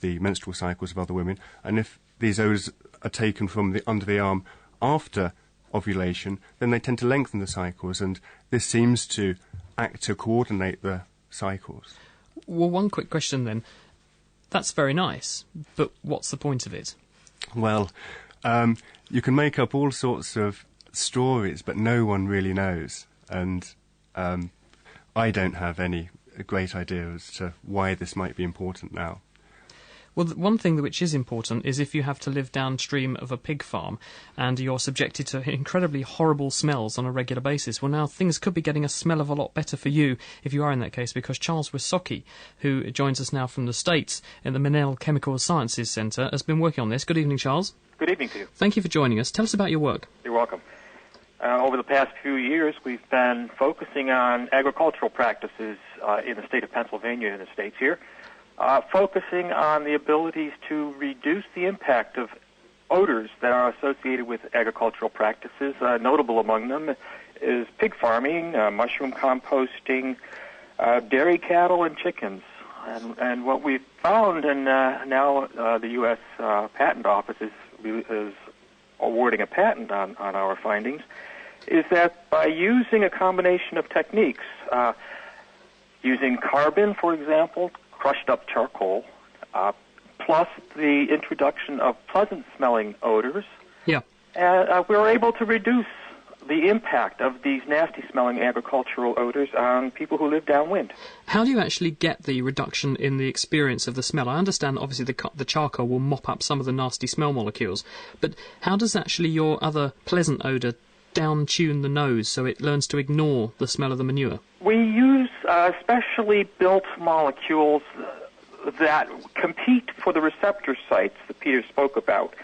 S12: the menstrual cycles of other women. And if these odours are taken from under the arm after ovulation, then they tend to lengthen the cycles, and this seems to act to coordinate the cycles.
S2: Well, one quick question then. That's very nice, but what's the point of it?
S12: Well, you can make up all sorts of stories, but no one really knows, and I don't have any great idea as to why this might be important now.
S2: Well, one thing which is important is if you have to live downstream of a pig farm and you're subjected to incredibly horrible smells on a regular basis, well, now things could be getting a smell of a lot better for you if you are in that case, because Charles Wysocki, who joins us now from the States in the Menel Chemical Sciences Centre, has been working on this. Good evening, Charles.
S13: Good evening to you.
S2: Thank you for joining us. Tell us about your work.
S13: You're welcome. Over the past few years, we've been focusing on agricultural practices in the state of Pennsylvania in the States here, focusing on the abilities to reduce the impact of odors that are associated with agricultural practices. Notable among them is pig farming, mushroom composting, dairy cattle, and chickens. And what we've found, and now the U.S. Patent Office is awarding a patent on our findings, is that by using a combination of techniques, using carbon, for example, crushed up charcoal, plus the introduction of pleasant-smelling odors, we're able to reduce the impact of these nasty-smelling agricultural odors on people who live downwind.
S2: How do you actually get the reduction in the experience of the smell? I understand, obviously, the charcoal will mop up some of the nasty smell molecules, but how does actually your other pleasant odour down-tune the nose so it learns to ignore the smell of the manure?
S13: We use specially built molecules that compete for the receptor sites that Peter spoke about.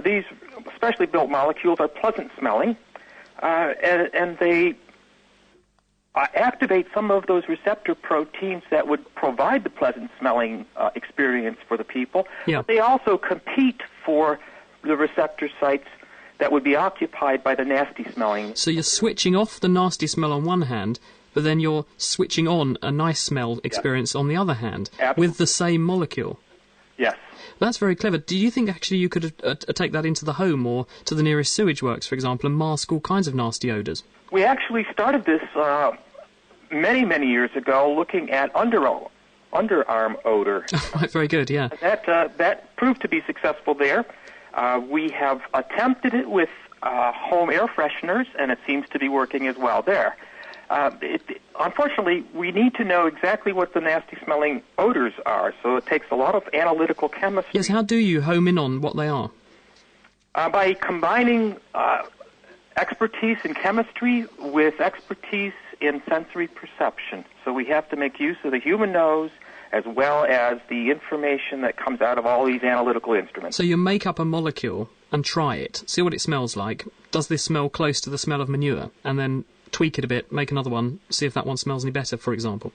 S13: These specially built molecules are pleasant-smelling, and they activate some of those receptor proteins that would provide the pleasant-smelling experience for the people.
S2: Yeah.
S13: But they also compete for the receptor sites that would be occupied by the nasty-smelling.
S2: So you're switching off the nasty smell on one hand, but then you're switching on a nice smell experience on the other hand, with the same molecule.
S13: Yes.
S2: That's very clever. Do you think actually you could take that into the home or to the nearest sewage works, for example, and mask all kinds of nasty odours?
S13: We actually started this many, many years ago looking at underarm odor.
S2: Right, very good, yeah.
S13: That proved to be successful there. We have attempted it with home air fresheners, and it seems to be working as well there. Unfortunately, we need to know exactly what the nasty-smelling odors are, so it takes a lot of analytical chemistry.
S2: Yes, how do you home in on what they are?
S13: By combining expertise in chemistry with expertise in sensory perception. So we have to make use of the human nose as well as the information that comes out of all these analytical instruments.
S2: So you make up a molecule and try it, see what it smells like. Does this smell close to the smell of manure? And then tweak it a bit, make another one, see if that one smells any better, for example.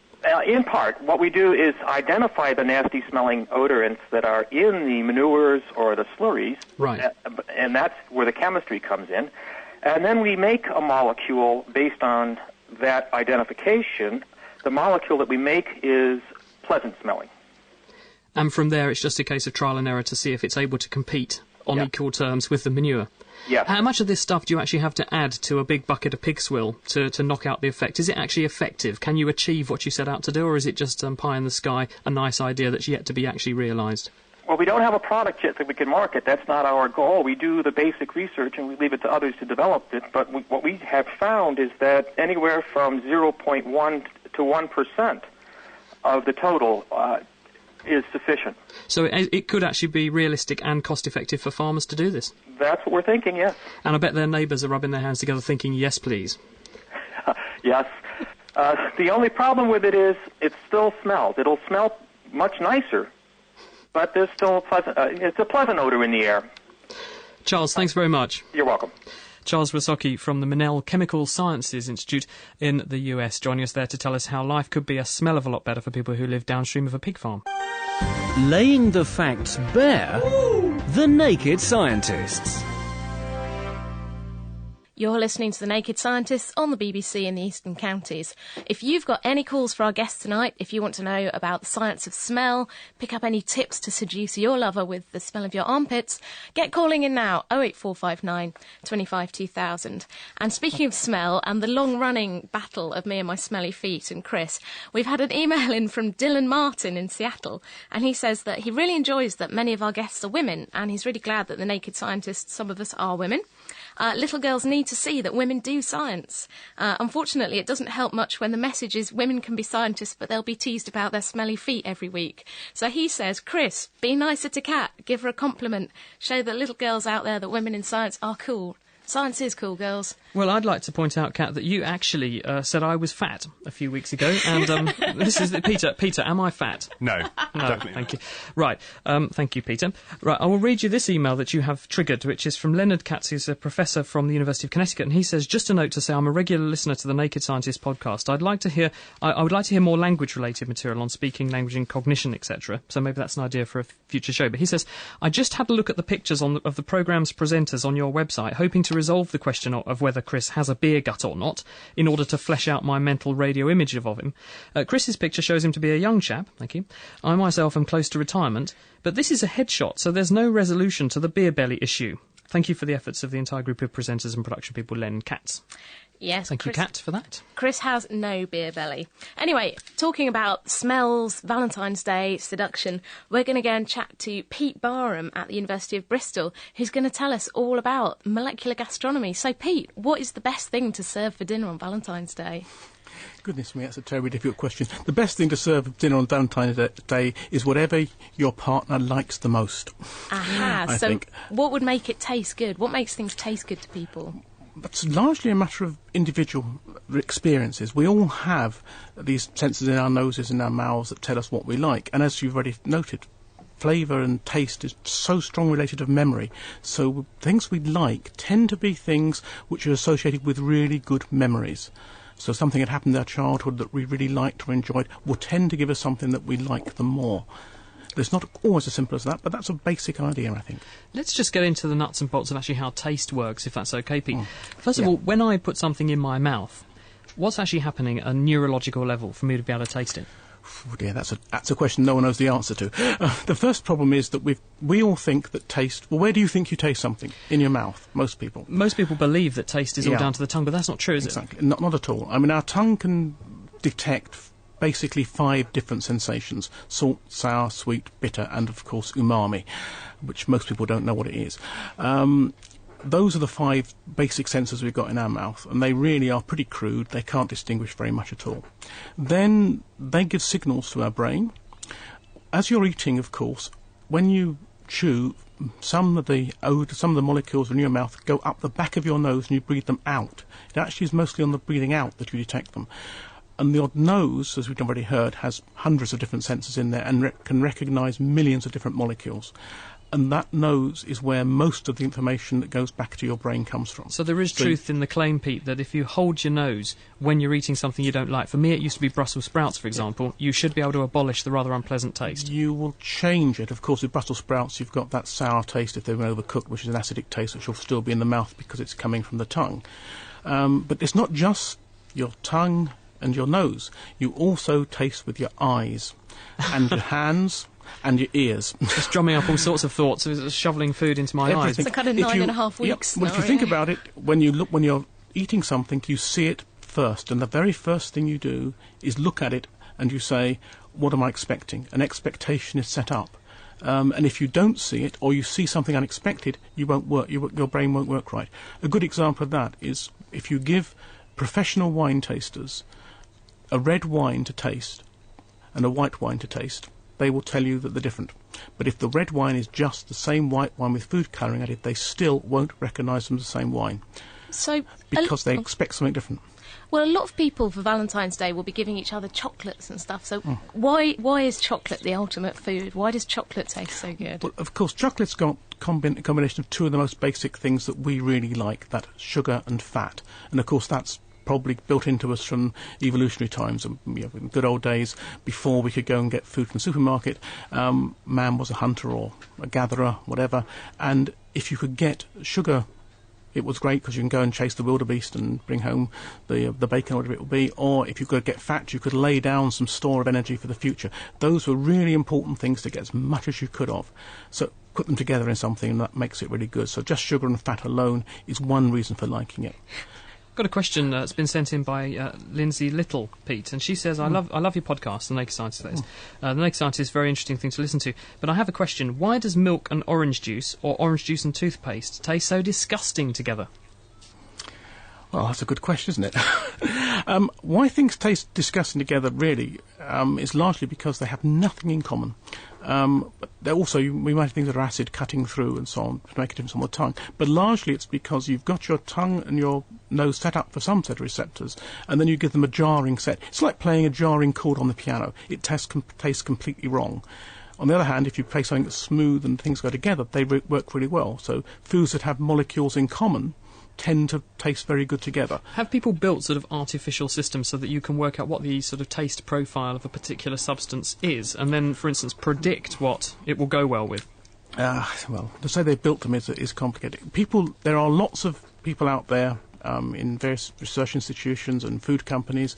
S13: In part, what we do is identify the nasty-smelling odorants that are in the manures or the slurries,
S2: right?
S13: And that's where the chemistry comes in. And then we make a molecule based on that identification. The molecule that we make is pleasant-smelling.
S2: And from there, it's just a case of trial and error to see if it's able to compete on equal terms with the manure.
S13: Yes.
S2: How much of this stuff do you actually have to add to a big bucket of pig swill to knock out the effect? Is it actually effective? Can you achieve what you set out to do, or is it just pie in the sky, a nice idea that's yet to be actually realised?
S13: Well, we don't have a product yet that we can market. That's not our goal. We do the basic research and we leave it to others to develop it. But what we have found is that anywhere from 0.1 to 1% of the total is sufficient.
S2: So it could actually be realistic and cost-effective for farmers to do this?
S13: That's what we're thinking, yes.
S2: And I bet their neighbours are rubbing their hands together thinking, yes, please.
S13: Yes. The only problem with it is it still smells. It'll smell much nicer, but there's still it's a pleasant odour in the air.
S2: Charles, thanks very much.
S13: You're welcome.
S2: Charles Wysocki from the Menel Chemical Sciences Institute in the US, joining us there to tell us how life could be a smell of a lot better for people who live downstream of a pig farm.
S1: Laying the facts bare, the Naked Scientists.
S3: You're listening to The Naked Scientists on the BBC in the Eastern Counties. If you've got any calls for our guests tonight, if you want to know about the science of smell, pick up any tips to seduce your lover with the smell of your armpits, get calling in now, 08459 25 2000. And speaking of smell and the long-running battle of me and my smelly feet and Chris, we've had an email in from Dylan Martin in Seattle, and he says that he really enjoys that many of our guests are women, and he's really glad that The Naked Scientists, some of us are women. Little girls need to see that women do science. Unfortunately, it doesn't help much when the message is women can be scientists, but they'll be teased about their smelly feet every week. So he says, Chris, be nicer to Kat, give her a compliment, show the little girls out there that women in science are cool. Science is cool, girls.
S2: Well, I'd like to point out, Kat, that you actually said I was fat a few weeks ago, and this is Peter. Peter, am I fat?
S12: No,
S2: definitely. Thank you. Right, thank you, Peter. Right, I will read you this email that you have triggered, which is from Leonard Katz, who's a professor from the University of Connecticut, and he says, just a note to say I'm a regular listener to the Naked Scientist podcast. I would like to hear more language-related material on speaking, language and cognition, etc. So maybe that's an idea for a future show. But he says, I just had a look at the pictures of the programme's presenters on your website, hoping to resolve the question of whether Chris has a beer gut or not, in order to flesh out my mental radio image of him. Chris's picture shows him to be a young chap, thank you. I myself am close to retirement, but this is a headshot, so there's no resolution to the beer belly issue. Thank you for the efforts of the entire group of presenters and production people, Len Katz.
S3: Yes,
S2: Thank you, Kat, for that.
S3: Chris has no beer belly. Anyway, talking about smells, Valentine's Day, seduction, we're going to go and chat to Pete Barham at the University of Bristol, who's going to tell us all about molecular gastronomy. So, Pete, what is the best thing to serve for dinner on Valentine's Day?
S14: Goodness me, that's a terribly difficult question. The best thing to serve for dinner on Valentine's Day is whatever your partner likes the most.
S3: Aha,
S14: I think.
S3: What would make it taste good? What makes things taste good to people?
S14: It's largely a matter of individual experiences. We all have these senses in our noses and our mouths that tell us what we like. And as you've already noted, flavour and taste is so strongly related to memory. So things we like tend to be things which are associated with really good memories. So something that happened in our childhood that we really liked or enjoyed will tend to give us something that we like the more. It's not always as simple as that, but that's a basic idea, I think.
S2: Let's just get into the nuts and bolts of actually how taste works, if that's okay, Pete. First of all, when I put something in my mouth, what's actually happening at a neurological level for me to be able to taste it?
S14: Oh dear, that's a question no one knows the answer to. The first problem is that we all think that taste... Well, where do you think you taste something? In your mouth, most people.
S2: Most people believe that taste is all down to the tongue, but that's not true, is it?
S14: Exactly, not at all. I mean, our tongue can detect basically 5 different sensations: salt, sour, sweet, bitter, and of course umami, which most people don't know what it is. Those are the 5 basic senses we've got in our mouth, and they really are pretty crude. They can't distinguish very much at all. Then they give signals to our brain. As you're eating, of course, when you chew, some of the molecules in your mouth go up the back of your nose and you breathe them out. It actually is mostly on the breathing out that you detect them. And the nose, as we've already heard, has hundreds of different sensors in there and can recognise millions of different molecules. And that nose is where most of the information that goes back to your brain comes from.
S2: So there is truth in the claim, Pete, that if you hold your nose when you're eating something you don't like, for me it used to be Brussels sprouts, for example, you should be able to abolish the rather unpleasant taste.
S14: You will change it. Of course, with Brussels sprouts you've got that sour taste if they've been overcooked, which is an acidic taste, which will still be in the mouth because it's coming from the tongue. But it's not just your tongue and your nose. You also taste with your eyes and your hands and your ears.
S2: Just drumming up all sorts of thoughts, shoveling food into my eyes.
S3: It's a kind of 9.5 weeks.
S14: Well, if you think about it, when you're eating something, you see it first, and the very first thing you do is look at it and you say, what am I expecting? An expectation is set up. And if you don't see it, or you see something unexpected, you won't work. Your brain won't work right. A good example of that is if you give professional wine tasters a red wine to taste and a white wine to taste, they will tell you that they're different. But if the red wine is just the same white wine with food colouring added, they still won't recognise them as the same wine. Because they expect something different.
S3: Well, a lot of people for Valentine's Day will be giving each other chocolates and stuff. So why is chocolate the ultimate food? Why does chocolate taste so good?
S14: Well, of course, chocolate's got a combination of 2 of the most basic things that we really like, that sugar and fat. And of course, that's probably built into us from evolutionary times. In good old days, before we could go and get food from the supermarket, man was a hunter or a gatherer, whatever. And if you could get sugar it was great because you can go and chase the wildebeest and bring home the bacon or whatever it will be. Or if you could get fat, you could lay down some store of energy for the future. Those were really important things to get as much as you could of. So put them together in something, and that makes it really good. So just sugar and fat alone is one reason for liking it.
S2: Got a question that's been sent in by Lindsay Little, Pete, and she says, I love your podcast, The Naked Scientist, that is. The Naked Scientist is a very interesting thing to listen to, but I have a question. Why does milk and orange juice, or orange juice and toothpaste, taste so disgusting together?
S14: Well, that's a good question, isn't it? Why things taste disgusting together, really, is largely because they have nothing in common. But they're also, we might have things that are acid cutting through and so on to make a difference on the tongue. But largely it's because you've got your tongue and your nose set up for some set of receptors, and then you give them a jarring set. It's like playing a jarring chord on the piano. It tastes completely wrong. On the other hand, if you play something that's smooth and things go together, they work really well. So foods that have molecules in common tend to taste very good together.
S2: Have people built sort of artificial systems so that you can work out what the sort of taste profile of a particular substance is, and then, for instance, predict what it will go well with?
S14: Well, to say they've built them is complicated. There are lots of people out there in various research institutions and food companies,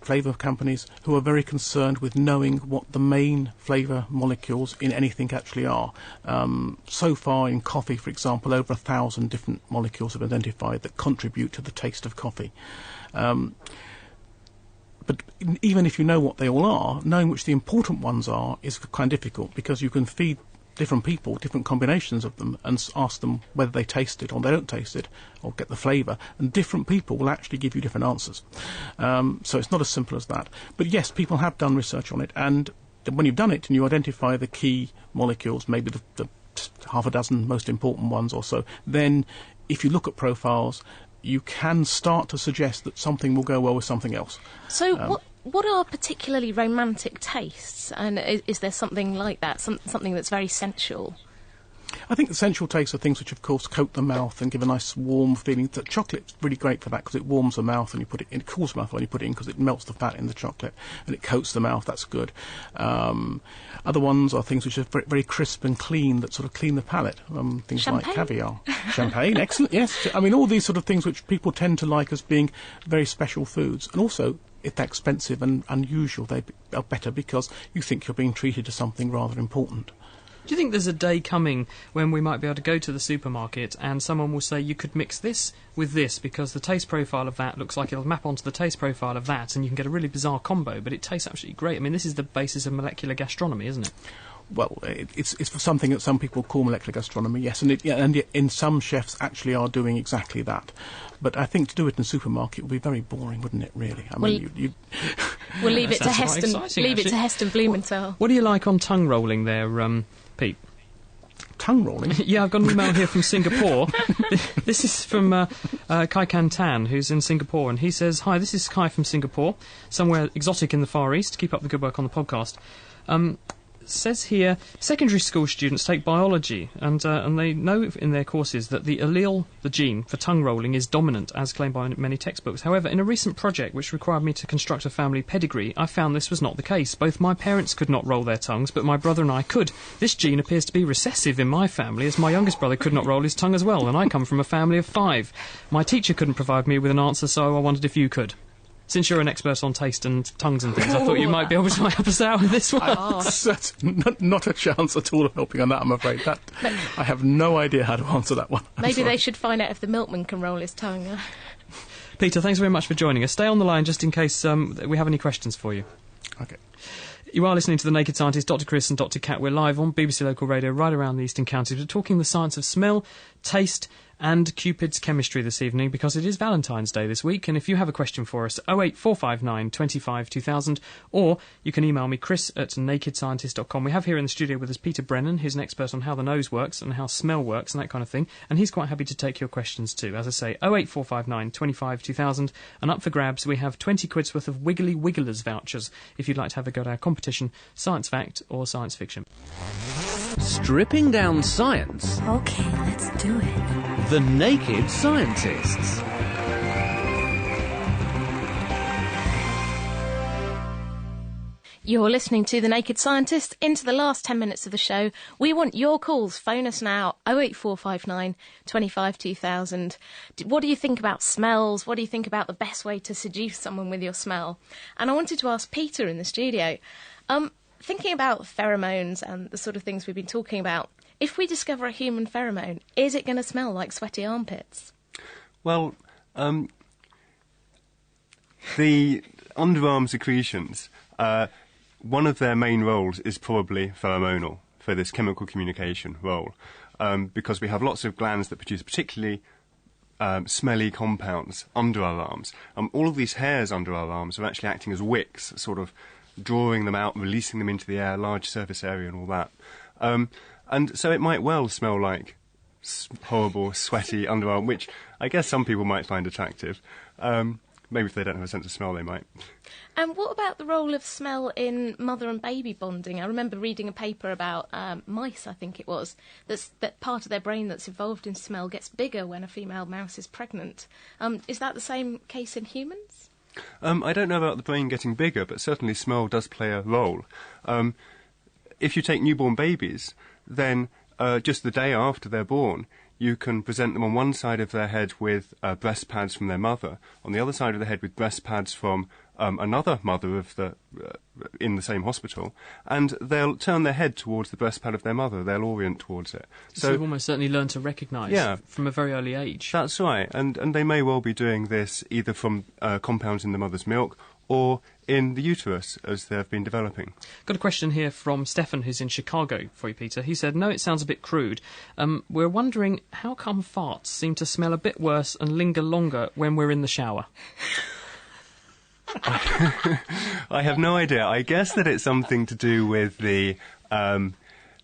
S14: flavour companies, who are very concerned with knowing what the main flavour molecules in anything actually are. So far in coffee, for example, over 1,000 different molecules have been identified that contribute to the taste of coffee. But even if you know what they all are, knowing which the important ones are is kind of difficult, because you can feed different people different combinations of them and ask them whether they taste it or they don't taste it or get the flavour, and different people will actually give you different answers. So it's not as simple as that. But yes, people have done research on it, and when you've done it and you identify the key molecules, maybe the half a dozen most important ones or so, then if you look at profiles, you can start to suggest that something will go well with something else.
S3: So what are particularly romantic tastes, and is there something like that, something that's very sensual?
S14: I think the sensual tastes are things which, of course, coat the mouth and give a nice warm feeling. Chocolate's really great for that because it warms the mouth and you put it in. It cools the mouth when you put it in because it melts the fat in the chocolate and it coats the mouth. That's good. Other ones are things which are very, very crisp and clean, that sort of clean the palate. Things
S3: Champagne?
S14: like caviar. Champagne, excellent, yes. I mean, all these sort of things which people tend to like as being very special foods. And also, if they're expensive and unusual, they are better because you think you're being treated to something rather important.
S2: Do you think there's a day coming when we might be able to go to the supermarket and someone will say you could mix this with this because the taste profile of that looks like it'll map onto the taste profile of that, and you can get a really bizarre combo, but it tastes absolutely great? I mean, this is the basis of molecular gastronomy, isn't it?
S14: Well, it's something that some people call molecular gastronomy, yes, and in some chefs actually are doing exactly that. But I think to do it in a supermarket would be very boring, wouldn't it? Really, I mean,
S3: we'll leave it to Heston. Leave it to Heston Blumenthal.
S2: What do you like on tongue rolling there, Pete?
S14: Tongue rolling?
S2: Yeah, I've got an email here from Singapore. This is from Kai Kan Tan, who's in Singapore, and he says, "Hi, this is Kai from Singapore, somewhere exotic in the Far East. Keep up the good work on the podcast." Says here, secondary school students take biology, and they know in their courses that the allele, the gene, for tongue rolling is dominant, as claimed by many textbooks. However, in a recent project which required me to construct a family pedigree, I found this was not the case. Both my parents could not roll their tongues, but my brother and I could. This gene appears to be recessive in my family, as my youngest brother could not roll his tongue as well, and I come from a family of 5. My teacher couldn't provide me with an answer, so I wondered if you could. Since you're an expert on taste and tongues and things, I thought you might be able to help us out with this one.
S14: That's not a chance at all of helping on that, I'm afraid. I have no idea how to answer that one.
S3: Maybe they should find out if the milkman can roll his tongue.
S2: Peter, thanks very much for joining us. Stay on the line just in case we have any questions for you.
S14: OK.
S2: You are listening to The Naked Scientist, Dr. Chris and Dr. Kat. We're live on BBC Local Radio right around the Eastern Counties. We're talking the science of smell, taste and Cupid's chemistry this evening, because it is Valentine's Day this week, and if you have a question for us, 08459 25 2000, or you can email me, chris@nakedscientist.com. We have here in the studio with us Peter Brennan, who's an expert on how the nose works and how smell works and that kind of thing, and he's quite happy to take your questions too. As I say, 08459 25 2000, and up for grabs we have 20 quid's worth of Wiggly Wigglers vouchers if you'd like to have a go at our competition, Science Fact or Science Fiction.
S1: Stripping down science.
S15: Okay, let's do it.
S1: The Naked Scientists.
S3: You're listening to The Naked Scientist. Into the last 10 minutes of the show. We want your calls. Phone us now, 08459 25 2000. What do you think about smells? What do you think about the best way to seduce someone with your smell? And I wanted to ask Peter in the studio, thinking about pheromones and the sort of things we've been talking about, if we discover a human pheromone, is it going to smell like sweaty armpits?
S12: Well, the underarm secretions, one of their main roles is probably pheromonal for this chemical communication role, because we have lots of glands that produce particularly smelly compounds under our arms. All of these hairs under our arms are actually acting as wicks, sort of drawing them out, releasing them into the air, large surface area and all that. And so it might well smell like horrible, sweaty underarm, which I guess some people might find attractive. Maybe if they don't have a sense of smell, they might.
S3: And what about the role of smell in mother and baby bonding? I remember reading a paper about mice, I think it was, that part of their brain that's involved in smell gets bigger when a female mouse is pregnant. Is that the same case in humans?
S12: I don't know about the brain getting bigger, but certainly smell does play a role. If you take newborn babies, then just the day after they're born, you can present them on one side of their head with breast pads from their mother, on the other side of the head with breast pads from another mother of in the same hospital, and they'll turn their head towards the breast pad of their mother. They'll orient towards it.
S2: So they've almost certainly learned to recognise from a very early age.
S12: That's right, and they may well be doing this either from compounds in the mother's milk or in the uterus as they've been developing.
S2: Got a question here from Stefan, who's in Chicago, for you, Peter. He said, no, it sounds a bit crude. We're wondering how come farts seem to smell a bit worse and linger longer when we're in the shower?
S12: I have no idea. I guess that it's something to do with the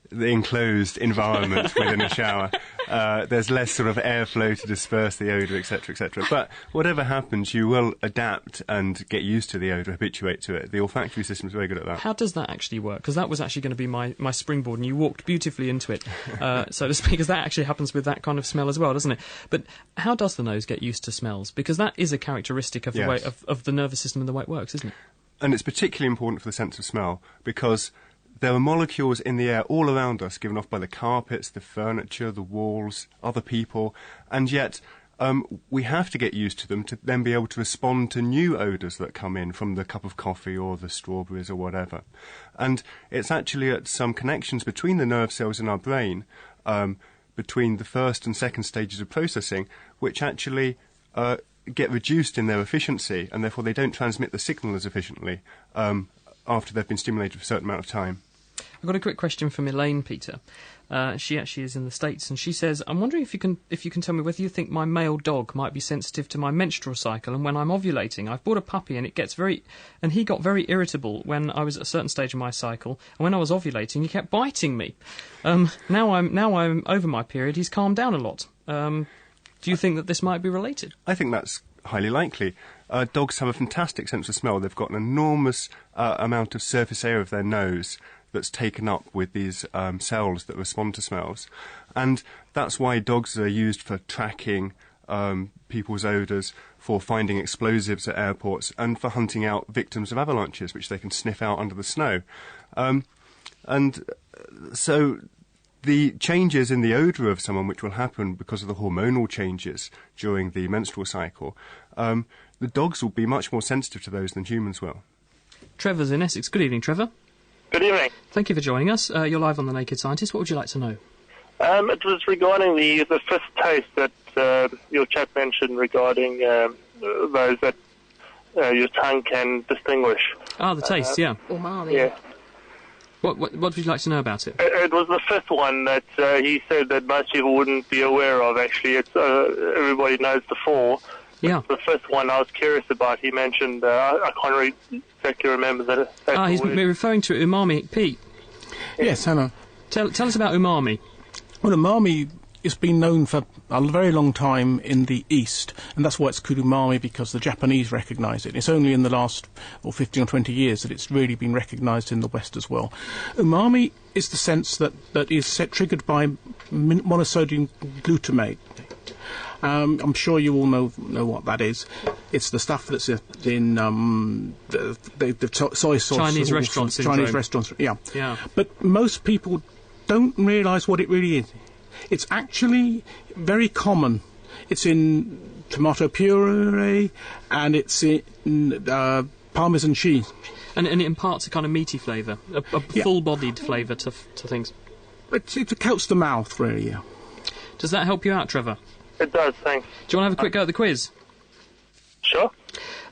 S12: enclosed environment within a shower. There's less sort of airflow to disperse the odour, etc., etc. But whatever happens, you will adapt and get used to the odour, habituate to it. The olfactory system is very good at that.
S2: How does that actually work? Because that was actually going to be my springboard, and you walked beautifully into it, so to speak, because that actually happens with that kind of smell as well, doesn't it? But how does the nose get used to smells? Because that is a characteristic of the way of the nervous system and the way it works, isn't it?
S12: And it's particularly important for the sense of smell because there are molecules in the air all around us given off by the carpets, the furniture, the walls, other people, and yet we have to get used to them to then be able to respond to new odours that come in from the cup of coffee or the strawberries or whatever. And it's actually at some connections between the nerve cells in our brain, between the first and second stages of processing, which actually get reduced in their efficiency, and therefore they don't transmit the signal as efficiently after they've been stimulated for a certain amount of time.
S2: I've got a quick question from Elaine, Peter. She actually is in the States, and she says, I'm wondering if you can tell me whether you think my male dog might be sensitive to my menstrual cycle and when I'm ovulating. I've bought a puppy, and he got very irritable when I was at a certain stage of my cycle, and when I was ovulating, he kept biting me. Now I'm over my period. He's calmed down a lot. Do you think that this might be related?
S12: I think that's highly likely. Dogs have a fantastic sense of smell. They've got an enormous amount of surface area of their nose that's taken up with these cells that respond to smells. And that's why dogs are used for tracking people's odours, for finding explosives at airports, and for hunting out victims of avalanches, which they can sniff out under the snow. And so the changes in the odour of someone, which will happen because of the hormonal changes during the menstrual cycle, the dogs will be much more sensitive to those than humans will.
S2: Trevor's in Essex. Good evening, Trevor.
S16: Good evening.
S2: Thank you for joining us. You're live on The Naked Scientist. What would you like to know?
S16: It was regarding the fifth taste that your chap mentioned regarding those that your tongue can distinguish.
S2: Ah, the taste, yeah.
S3: Umami.
S16: Yeah.
S2: What would you like to know about it?
S16: It was the fifth one that he said that most people wouldn't be aware of, actually. It's everybody knows the four.
S2: Yeah.
S16: The fifth one I was curious about. He mentioned, I can't exactly remember that.
S2: He's referring to umami. Pete?
S14: Yes, hello.
S2: Tell us about umami.
S14: Well, umami has been known for a very long time in the East, and that's why it's called umami, because the Japanese recognise it. It's only in the last 15 or 20 years that it's really been recognised in the West as well. Umami is the sense that is triggered by monosodium glutamate. I'm sure you all know what that is. It's the stuff that's in the soy sauce.
S2: Chinese restaurants.
S14: Chinese restaurants, yeah.
S2: Yeah.
S14: But most people don't realise what it really is. It's actually very common. It's in tomato puree, and it's in Parmesan cheese.
S2: And it imparts a kind of meaty flavour, a full-bodied flavour to things.
S14: It coats the mouth, really, yeah.
S2: Does that help you out, Trevor?
S16: It does, thanks.
S2: Do you want to have a quick go at the quiz?
S16: Sure.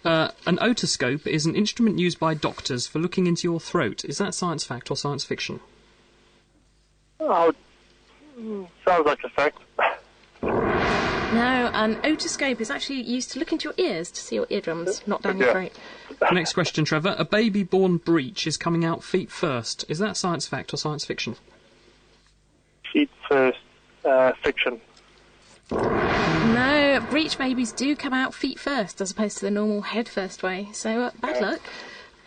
S2: An otoscope is an instrument used by doctors for looking into your throat. Is that science fact or science fiction?
S16: Oh, sounds like a fact.
S3: No, an otoscope is actually used to look into your ears to see your eardrums, not down your throat.
S2: Next question, Trevor. A baby born breech is coming out feet first. Is that science fact or science fiction?
S16: Feet first, fiction.
S3: No, breech babies do come out feet first as opposed to the normal head first way, so bad luck.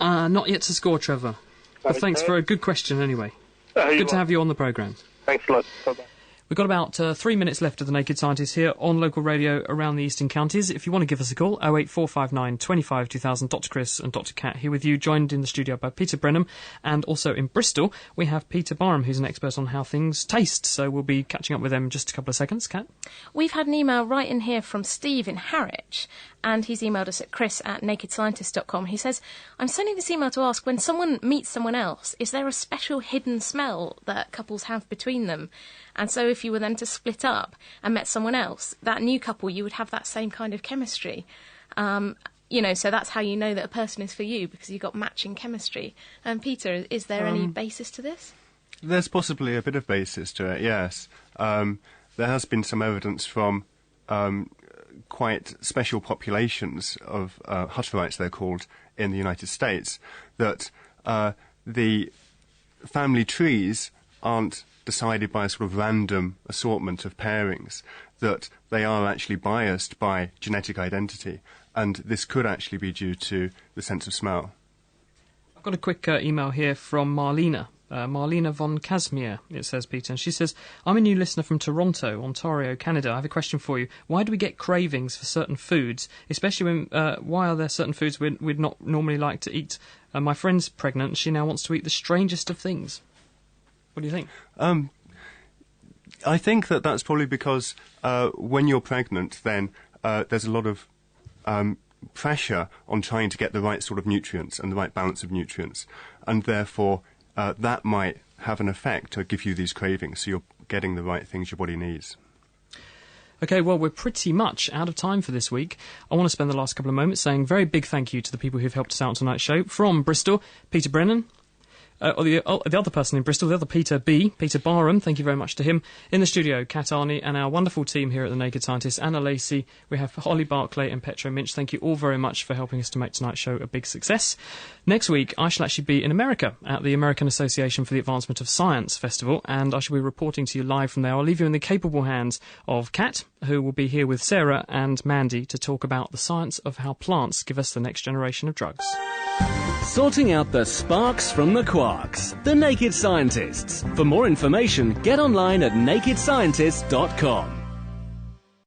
S2: Not yet to score, Trevor. But thanks for a good question anyway. Good to have you on the programme.
S16: Thanks a lot. Bye-bye.
S2: We've got about 3 minutes left of The Naked Scientist here on local radio around the eastern counties. If you want to give us a call, 08459 25 2000. Dr. Chris and Dr. Kat here with you, joined in the studio by Peter Brenham. And also in Bristol, we have Peter Barham, who's an expert on how things taste. So we'll be catching up with them in just a couple of seconds. Kat?
S3: We've had an email right in here from Steve in Harwich, and he's emailed us at chris@nakedscientist.com. He says, I'm sending this email to ask, when someone meets someone else, is there a special hidden smell that couples have between them? And so if you were then to split up and met someone else, that new couple, you would have that same kind of chemistry. So that's how you know that a person is for you, because you've got matching chemistry. Peter, is there any basis to this?
S12: There's possibly a bit of basis to it, yes. There has been some evidence from quite special populations of Hutterites, they're called, in the United States, that the family trees aren't decided by a sort of random assortment of pairings, that they are actually biased by genetic identity, and this could actually be due to the sense of smell.
S2: I've got a quick email here from Marlena. Marlena von Casimir, it says, Peter, and she says, I'm a new listener from Toronto, Ontario, Canada. I have a question for you. Why do we get cravings for certain foods, especially when, why are there certain foods we'd not normally like to eat? My friend's pregnant, and she now wants to eat the strangest of things. What do you think?
S12: I think that's probably because when you're pregnant, then there's a lot of pressure on trying to get the right sort of nutrients and the right balance of nutrients, and therefore that might have an effect to give you these cravings, so you're getting the right things your body needs.
S2: OK, well, we're pretty much out of time for this week. I want to spend the last couple of moments saying very big thank you to the people who've helped us out on tonight's show. From Bristol, Peter Brennan. The other person in Bristol, the other Peter Barham, thank you very much to him. In the studio, Kat Arney, and our wonderful team here at The Naked Scientist, Anna Lacey, we have Holly Barclay and Petro Minch. Thank you all very much for helping us to make tonight's show a big success. Next week, I shall actually be in America at the American Association for the Advancement of Science Festival, and I shall be reporting to you live from there. I'll leave you in the capable hands of Kat, who will be here with Sarah and Mandy to talk about the science of how plants give us the next generation of drugs.
S1: Sorting out the sparks from the quarks. The Naked Scientists. For more information, get online at nakedscientists.com.